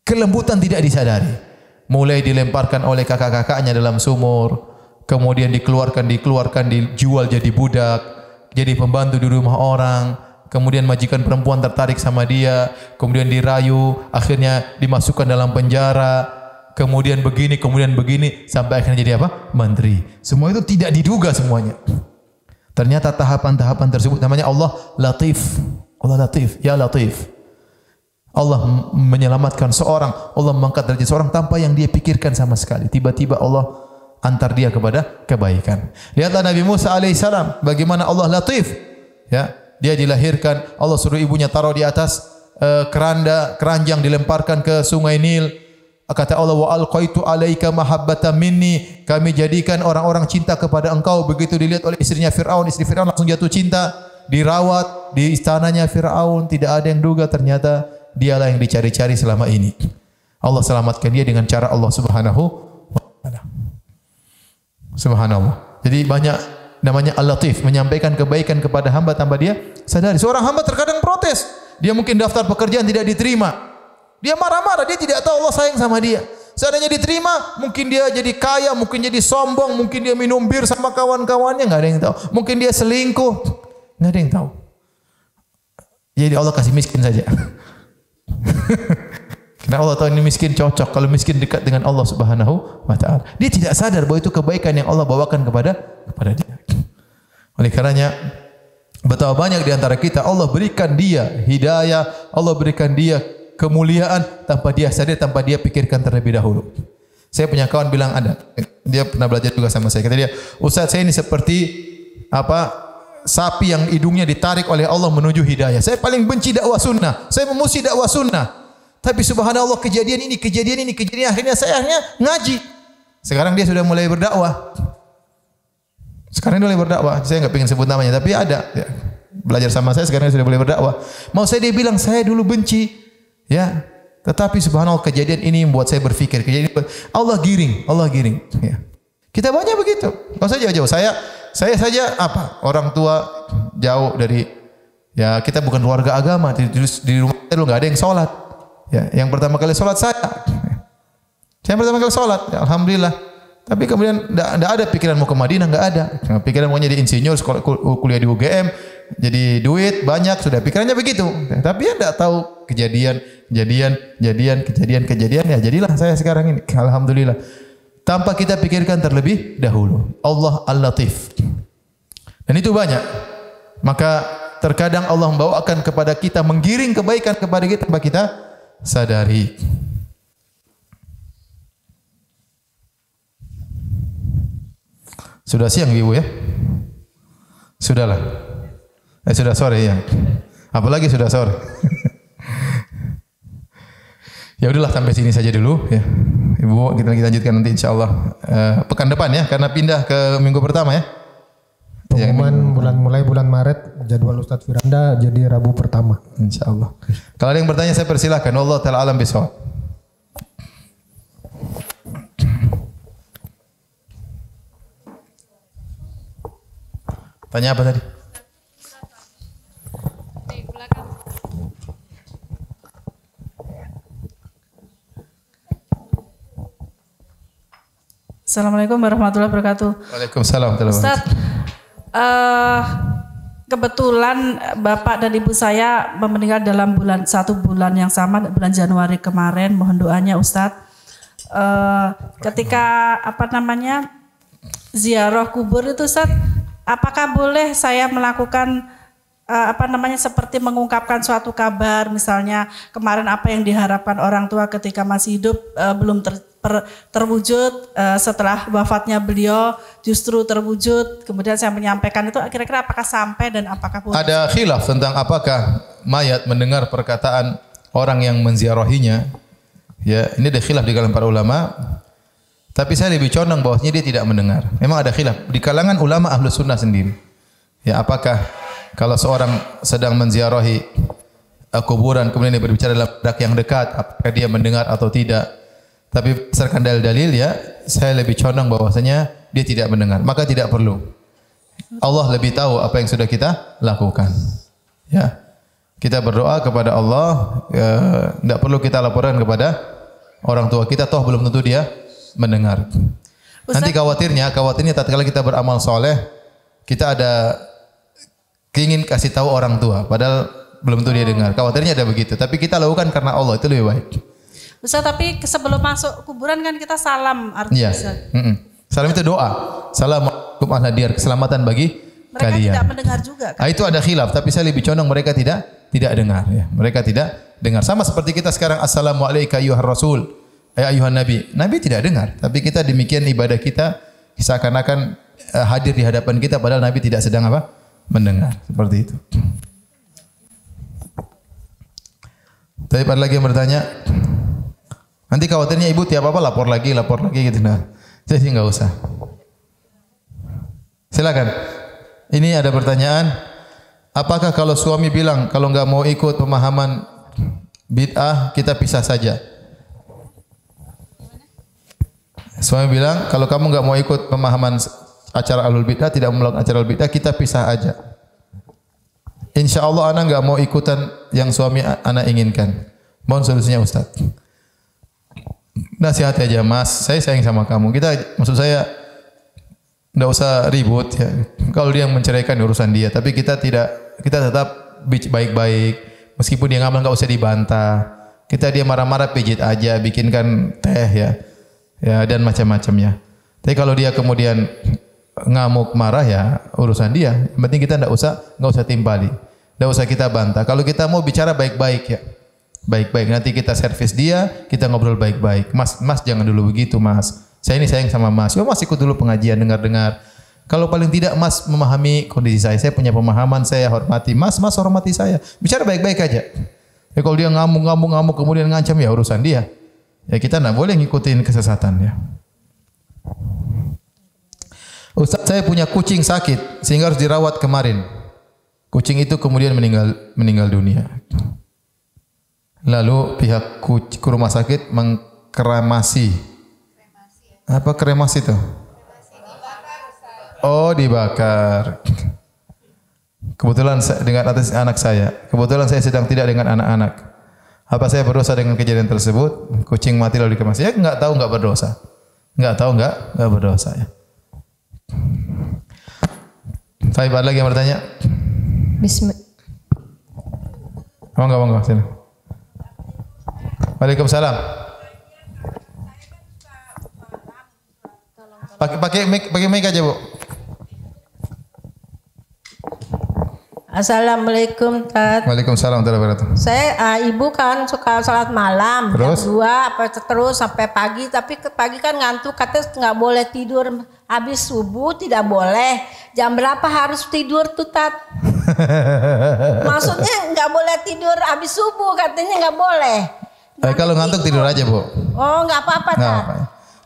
kelembutan tidak disadari. Mulai dilemparkan oleh kakak-kakaknya dalam sumur, kemudian dikeluarkan, dijual jadi budak, jadi pembantu di rumah orang. Kemudian majikan perempuan tertarik sama dia, kemudian dirayu, akhirnya dimasukkan dalam penjara, kemudian begini, sampai akhirnya jadi apa? Menteri. Semua itu tidak diduga semuanya. Ternyata tahapan-tahapan tersebut namanya Allah Latif. Allah Latif, ya Latif. Allah menyelamatkan seorang, Allah mengangkat derajat seorang tanpa yang dia pikirkan sama sekali. Tiba-tiba Allah antar dia kepada kebaikan. Lihatlah Nabi Musa alaihissalam, bagaimana Allah Latif. Ya. Dia dilahirkan, Allah suruh ibunya taruh di atas keranjang, dilemparkan ke sungai Nil. Kata Allah, wa alqaitu alaika mahabbatan minni. Kami jadikan orang-orang cinta kepada engkau. Begitu dilihat oleh istrinya Fir'aun, istri Fir'aun langsung jatuh cinta. Dirawat di istananya Fir'aun, tidak ada yang duga ternyata dialah yang dicari-cari selama ini. Allah selamatkan dia dengan cara Allah Subhanahu wa taala. Subhanallah. Jadi banyak namanya Al-Latif, menyampaikan kebaikan kepada hamba tanpa dia sadari. Seorang hamba terkadang protes. Dia mungkin daftar pekerjaan tidak diterima. Dia marah-marah, dia tidak tahu Allah sayang sama dia. Seandainya diterima, mungkin dia jadi kaya, mungkin jadi sombong, mungkin dia minum bir sama kawan-kawannya, enggak ada yang tahu. Mungkin dia selingkuh, enggak ada yang tahu. Jadi Allah kasih miskin saja. Karena Allah tahu ini miskin cocok, kalau miskin dekat dengan Allah Subhanahu wa taala. Dia tidak sadar bahwa itu kebaikan yang Allah bawakan kepada dia. Oleh karenanya betapa banyak di antara kita Allah berikan dia hidayah, Allah berikan dia kemuliaan tanpa dia sadar, tanpa dia pikirkan terlebih dahulu. Saya punya kawan bilang ada, dia pernah belajar juga sama saya. Kata dia, "Ustaz, saya ini seperti sapi yang hidungnya ditarik oleh Allah menuju hidayah. Saya paling benci dakwah sunnah. Saya memuji dakwah sunnah. Tapi subhanallah kejadian ini, akhirnya saya ngaji. Sekarang dia sudah mulai berdakwah. Sekarang dia mulai berdakwah. Saya enggak pengen sebut namanya, tapi ada. Ya. Belajar sama saya, sekarang dia sudah mulai berdakwah. Mau saya dia bilang, saya dulu benci. Ya. Tetapi subhanallah kejadian ini membuat saya berpikir. Allah giring. Ya. Kita banyak begitu. Enggak usah jauh-jauh. Saya saja orang tua jauh dari, ya kita bukan keluarga agama. Di rumah kita enggak ada yang sholat. Ya, yang pertama kali sholat saya. Saya pertama kali sholat, ya, alhamdulillah. Tapi kemudian tidak ada pikiran mau ke Madinah, enggak ada. Pikiran mau jadi insinyur, kuliah di UGM, jadi duit banyak, sudah pikirannya begitu. Tapi ya tidak tahu kejadian, ya jadilah saya sekarang ini. Alhamdulillah. Tanpa kita pikirkan terlebih dahulu. Allah Al-Latif. Dan itu banyak. Maka terkadang Allah membawakan kepada kita, menggiring kebaikan kepada kita tanpa kita sadari. Sudah siang Ibu ya? Sudahlah. Sudah sore ya. Apalagi sudah sore. Ya udahlah sampai sini saja dulu ya. Ibu, kita lanjutkan nanti insyaallah pekan depan ya, karena pindah ke minggu pertama ya. Pengumuman mulai bulan Maret jadwal Ustadz Firanda jadi Rabu pertama. Insyaallah. Kalau ada yang bertanya saya persilahkan. Allah taala alam bisawab. Tanya apa tadi? Assalamualaikum warahmatullahi wabarakatuh. Waalaikumsalam warahmatullahi Ustaz, wabarakatuh. kebetulan Bapak dan Ibu saya meninggal dalam satu bulan yang sama, bulan Januari kemarin. Mohon doanya Ustaz. Ketika ziarah kubur itu Ustaz, apakah boleh saya melakukan seperti mengungkapkan suatu kabar, misalnya kemarin apa yang diharapkan orang tua ketika masih hidup belum terwujud, setelah wafatnya beliau justru terwujud, kemudian saya menyampaikan itu, kira-kira apakah sampai dan apakah boleh? Ada khilaf tentang apakah mayat mendengar perkataan orang yang menziarahinya. Ya, ini ada khilaf di kalangan para ulama. Tapi saya lebih condong bahwasanya dia tidak mendengar. Memang ada khilaf di kalangan ulama Ahlus Sunnah sendiri. Ya, apakah kalau seorang sedang menziarahi kuburan kemudian dia berbicara dalam jarak yang dekat, apakah dia mendengar atau tidak? Tapi berdasarkan dalil-dalil ya, saya lebih condong bahwasanya dia tidak mendengar. Maka tidak perlu. Allah lebih tahu apa yang sudah kita lakukan. Ya. Kita berdoa kepada Allah, tidak perlu kita laporkan kepada orang tua kita, toh belum tentu dia mendengar. Ustaz, nanti khawatirnya tatkala kita beramal soleh, kita ada ingin kasih tahu orang tua, padahal belum tentu dia dengar. Khawatirnya ada begitu. Tapi kita lakukan karena Allah, itu lebih baik. Ustaz, tapi sebelum masuk kuburan kan kita salam artinya. Iya. Salam itu doa. Assalamualaikum ahladiyar, keselamatan bagi mereka kalian. Tidak mendengar juga. Kan? Itu ada khilaf, tapi saya lebih condong mereka tidak dengar. Ya. Mereka tidak dengar. Sama seperti kita sekarang, Assalamualaikum ayyuhar rasul, ayyuhan nabi. Nabi tidak dengar, tapi kita demikian ibadah kita seakan-akan hadir di hadapan kita, padahal Nabi tidak sedang mendengar. Seperti itu. Tapi ada lagi yang bertanya. Nanti khawatirnya ibu tiap apa lapor lagi gitu. Nah, jadi nggak usah. Silakan. Ini ada pertanyaan. Apakah kalau suami bilang kalau nggak mau ikut pemahaman bid'ah kita pisah saja? Suami bilang kalau kamu nggak mau ikut pemahaman acara Ahlul Bid'ah, tidak mau melakukan acara Ahlul Bid'ah, kita pisah aja. Insya Allah anak nggak mau ikutan yang suami anak inginkan. Mohon solusinya Ustaz. Nasihati aja, Mas, saya sayang sama kamu. Maksud saya enggak usah ribut ya. Kalau dia menceraikan urusan dia, tapi kita tetap baik-baik. Meskipun dia ngomong enggak usah dibantah. Dia marah-marah pijit aja, bikinkan teh ya. Ya dan macam-macamnya. Tapi kalau dia kemudian ngamuk marah ya urusan dia. Yang penting kita enggak usah timpali. Enggak usah kita bantah. Kalau kita mau bicara baik-baik ya. Baik-baik, nanti kita servis dia, kita ngobrol baik-baik. Mas jangan dulu begitu, Mas. Saya ini sayang sama Mas. Yo Mas ikut dulu pengajian, dengar-dengar. Kalau paling tidak Mas memahami kondisi saya punya pemahaman, saya hormati. Mas hormati saya. Bicara baik-baik aja. Ya kalau dia ngamuk kemudian ngancam ya urusan dia. Ya kita enggak boleh ngikutin kesesatan ya. Ustaz, saya punya kucing sakit sehingga harus dirawat kemarin. Kucing itu kemudian meninggal dunia. Lalu pihak rumah sakit mengkremasi. Apa kremasi itu? Oh, dibakar. Kebetulan dengan atas anak saya. Kebetulan saya sedang tidak dengan anak-anak. Apa saya berdosa dengan kejadian tersebut? Kucing mati lalu dikremasi. Ya enggak tahu enggak berdosa. Enggak tahu enggak berdosa ya. Baik, ada lagi yang bertanya? Bismillah. Monggo sini. Waalaikumsalam. Pakai mic aja, Bu. Assalamualaikum, Tat. Waalaikumsalam warahmatullahi wabarakatuh. Saya ibu kan suka salat malam terus? jam 2 terus sampai pagi, tapi ke pagi kan ngantuk, katanya nggak boleh tidur habis subuh, tidak boleh. Jam berapa harus tidur tuh, Tat? Maksudnya nggak boleh tidur habis subuh, katanya nggak boleh. Kalau ngantuk tidur aja, Bu. Oh, nggak apa-apa, Tat.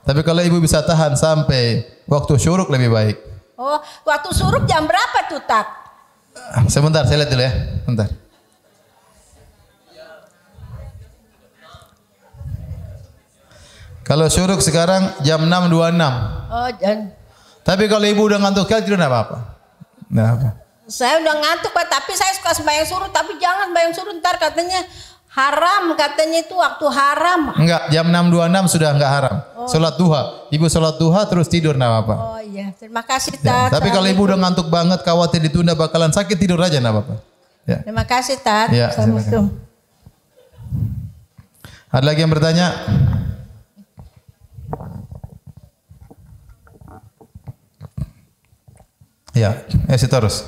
Tapi kalau ibu bisa tahan sampai waktu syuruk lebih baik. Oh, waktu syuruk jam berapa tuh, Tat? Sebentar, saya lihat dulu ya. Bentar. Kalau syuruk sekarang jam 6.26. Oh, tapi kalau ibu udah ngantuk sekali tidur enggak apa-apa. Enggak apa. Saya udah ngantuk, Pak, tapi saya suka sembahyang suruh, tapi jangan sembahyang suruh ntar katanya Haram katanya itu waktu haram. Enggak, jam 6.26 sudah enggak haram. Salat duha. Ibu salat duha terus tidur enggak apa-apa. Oh iya, terima kasih Ya, Tat. tapi kalau ibu udah ngantuk banget, khawatir ditunda bakalan sakit, tidur aja enggak apa-apa. Ya. Terima kasih Tat. Ya, Assalamualaikum. Ada lagi yang bertanya? Ya, situ terus.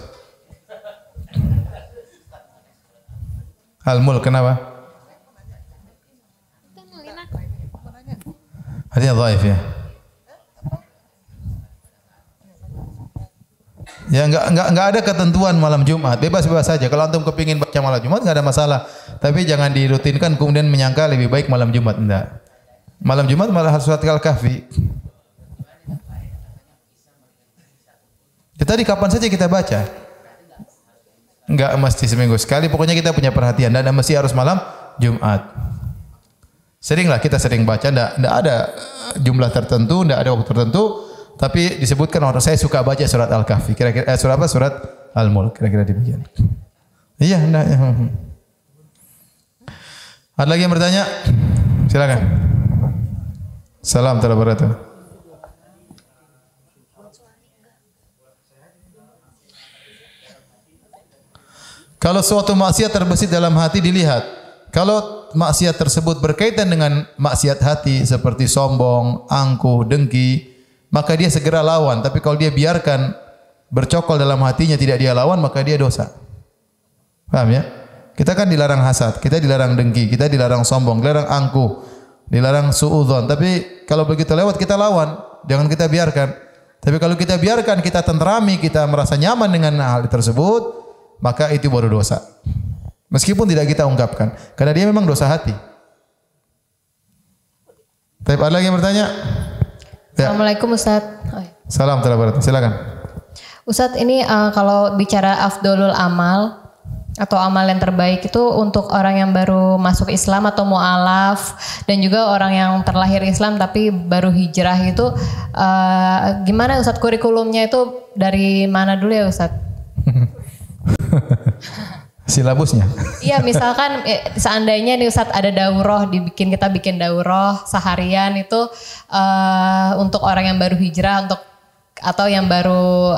Al-Mulk kenapa? Hadisnya dhaif ya. Ya enggak ada ketentuan malam Jumat, bebas-bebas saja. Kalau antum kepingin baca malam Jumat enggak ada masalah. Tapi jangan dirutinkan kemudian menyangka lebih baik malam Jumat, enggak. Malam Jumat malah harus surat Al-Kahfi. Ya, tadi kapan saja kita baca? Enggak mesti seminggu sekali, pokoknya kita punya perhatian dan mesti harus malam Jumat. Seringlah kita sering baca, enggak ada jumlah tertentu, enggak ada waktu tertentu, tapi disebutkan orang saya suka baca surat Al-Kahfi. Kira-kira surat apa? Surat Al-Mulk, kira-kira demikian. Iya, enggak. Ada lagi yang bertanya? Silakan. Salam warahmatullahi wabarakatuh. Kalau suatu maksiat terbesit dalam hati dilihat. Kalau maksiat tersebut berkaitan dengan maksiat hati seperti sombong, angkuh, dengki, maka dia segera lawan. Tapi kalau dia biarkan bercokol dalam hatinya tidak dia lawan, maka dia dosa. Paham ya? Kita kan dilarang hasad, kita dilarang dengki, kita dilarang sombong, dilarang angkuh, dilarang suudzon. Tapi kalau begitu lewat kita lawan, jangan kita biarkan. Tapi kalau kita biarkan, kita tenterami, kita merasa nyaman dengan hal tersebut, maka itu baru dosa. Meskipun tidak kita ungkapkan, karena dia memang dosa hati. Tapi ada lagi yang bertanya? Ya. Assalamualaikum Ustaz. Salam warahmatullahi wabarakatuh. Silakan. Ustaz, ini kalau bicara afdolul amal atau amal yang terbaik itu untuk orang yang baru masuk Islam atau mu'alaf dan juga orang yang terlahir Islam tapi baru hijrah itu gimana Ustaz kurikulumnya itu dari mana dulu ya Ustaz? Silabusnya. Iya, misalkan seandainya nih Ustadz ada daurah, kita bikin daurah seharian itu untuk orang yang baru hijrah atau yang baru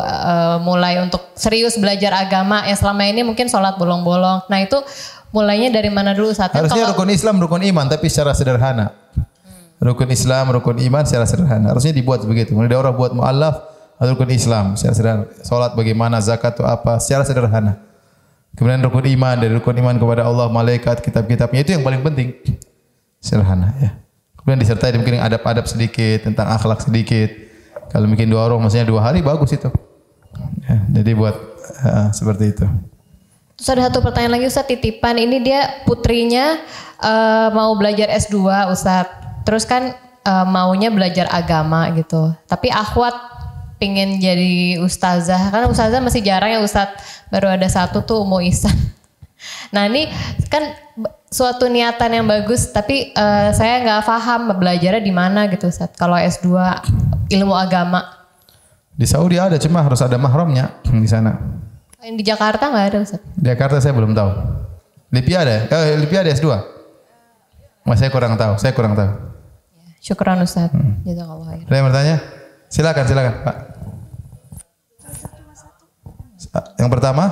mulai untuk serius belajar agama yang selama ini mungkin sholat bolong-bolong. Nah itu mulainya dari mana dulu Ustadz? Harusnya rukun Islam, rukun iman tapi secara sederhana. Rukun Islam, rukun iman secara sederhana. Harusnya dibuat begitu. Mulai daurah buat mu'allaf atau rukun Islam secara sederhana. Sholat bagaimana, zakat itu apa secara sederhana. Kemudian rukun iman, dari rukun iman kepada Allah, malaikat, kitab-kitabnya itu yang paling penting. Sederhana ya. Kemudian disertai mungkin adab-adab sedikit, tentang akhlak sedikit. Kalau bikin 2 orang maksudnya 2 hari bagus itu. Ya, jadi buat seperti itu. Terus ada satu pertanyaan lagi Ustadz, titipan. Ini dia putrinya mau belajar S2 Ustadz. Terus kan maunya belajar agama gitu. Tapi akhwat pingin jadi ustazah, karena ustazah masih jarang ya Ustadz, baru ada 1 tuh Umu Ihsan. Nah ini kan suatu niatan yang bagus, tapi saya nggak paham belajarnya di mana gitu Ustadz. Kalau S2 ilmu agama di Saudi ada, cuma harus ada mahramnya di sana. Di Jakarta nggak ada Ustadz? Di Jakarta saya belum tahu. Libya ada? Libya ada S2? Mas saya kurang tahu. Syukran Ustadz. Jazakallah khair. Ada yang bertanya? Silakan Pak. Yang pertama?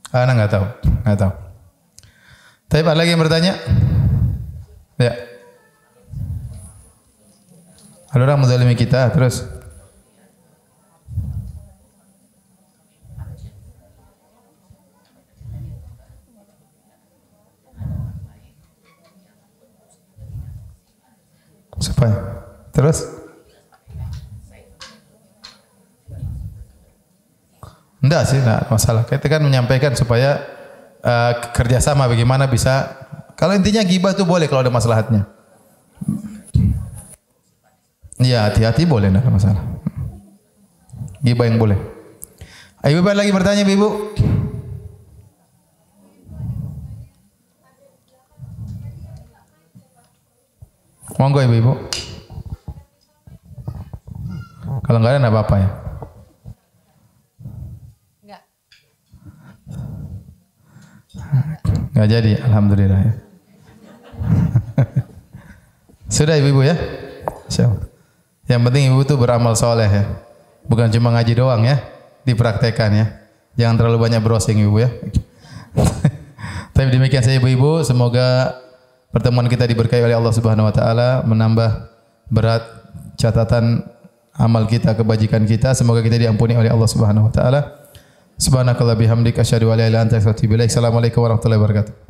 Ana nggak tahu. Tapi ada lagi yang bertanya? Ya. Ada orang menzalimi kita terus. Supaya terus enggak sih, enggak masalah. Kita kan menyampaikan supaya kerjasama bagaimana bisa. Kalau intinya gibah itu boleh kalau ada maslahatnya. Iya, hati-hati boleh, enggak ada masalah. Gibah yang boleh. Ibu lagi bertanya, Ibu? Monggo ibu-ibu. Kalau enggak ada enggak apa-apa ya. Enggak jadi, alhamdulillah ya. Sudah ibu-ibu ya. Yang penting ibu itu beramal soleh ya. Bukan cuma ngaji doang ya, dipraktekkan ya. Jangan terlalu banyak browsing ibu ya. Tapi demikian saja ibu-ibu, semoga pertemuan kita diberkahi oleh Allah Subhanahu wa taala, menambah berat catatan amal kita, kebajikan kita. Semoga kita diampuni oleh Allah Subhanahu wa taala. Subhanakallah bihamdika asyhadu an la ilaha illa anta astaghfiruka wa atubu ilaik. Assalamualaikum warahmatullahi wabarakatuh.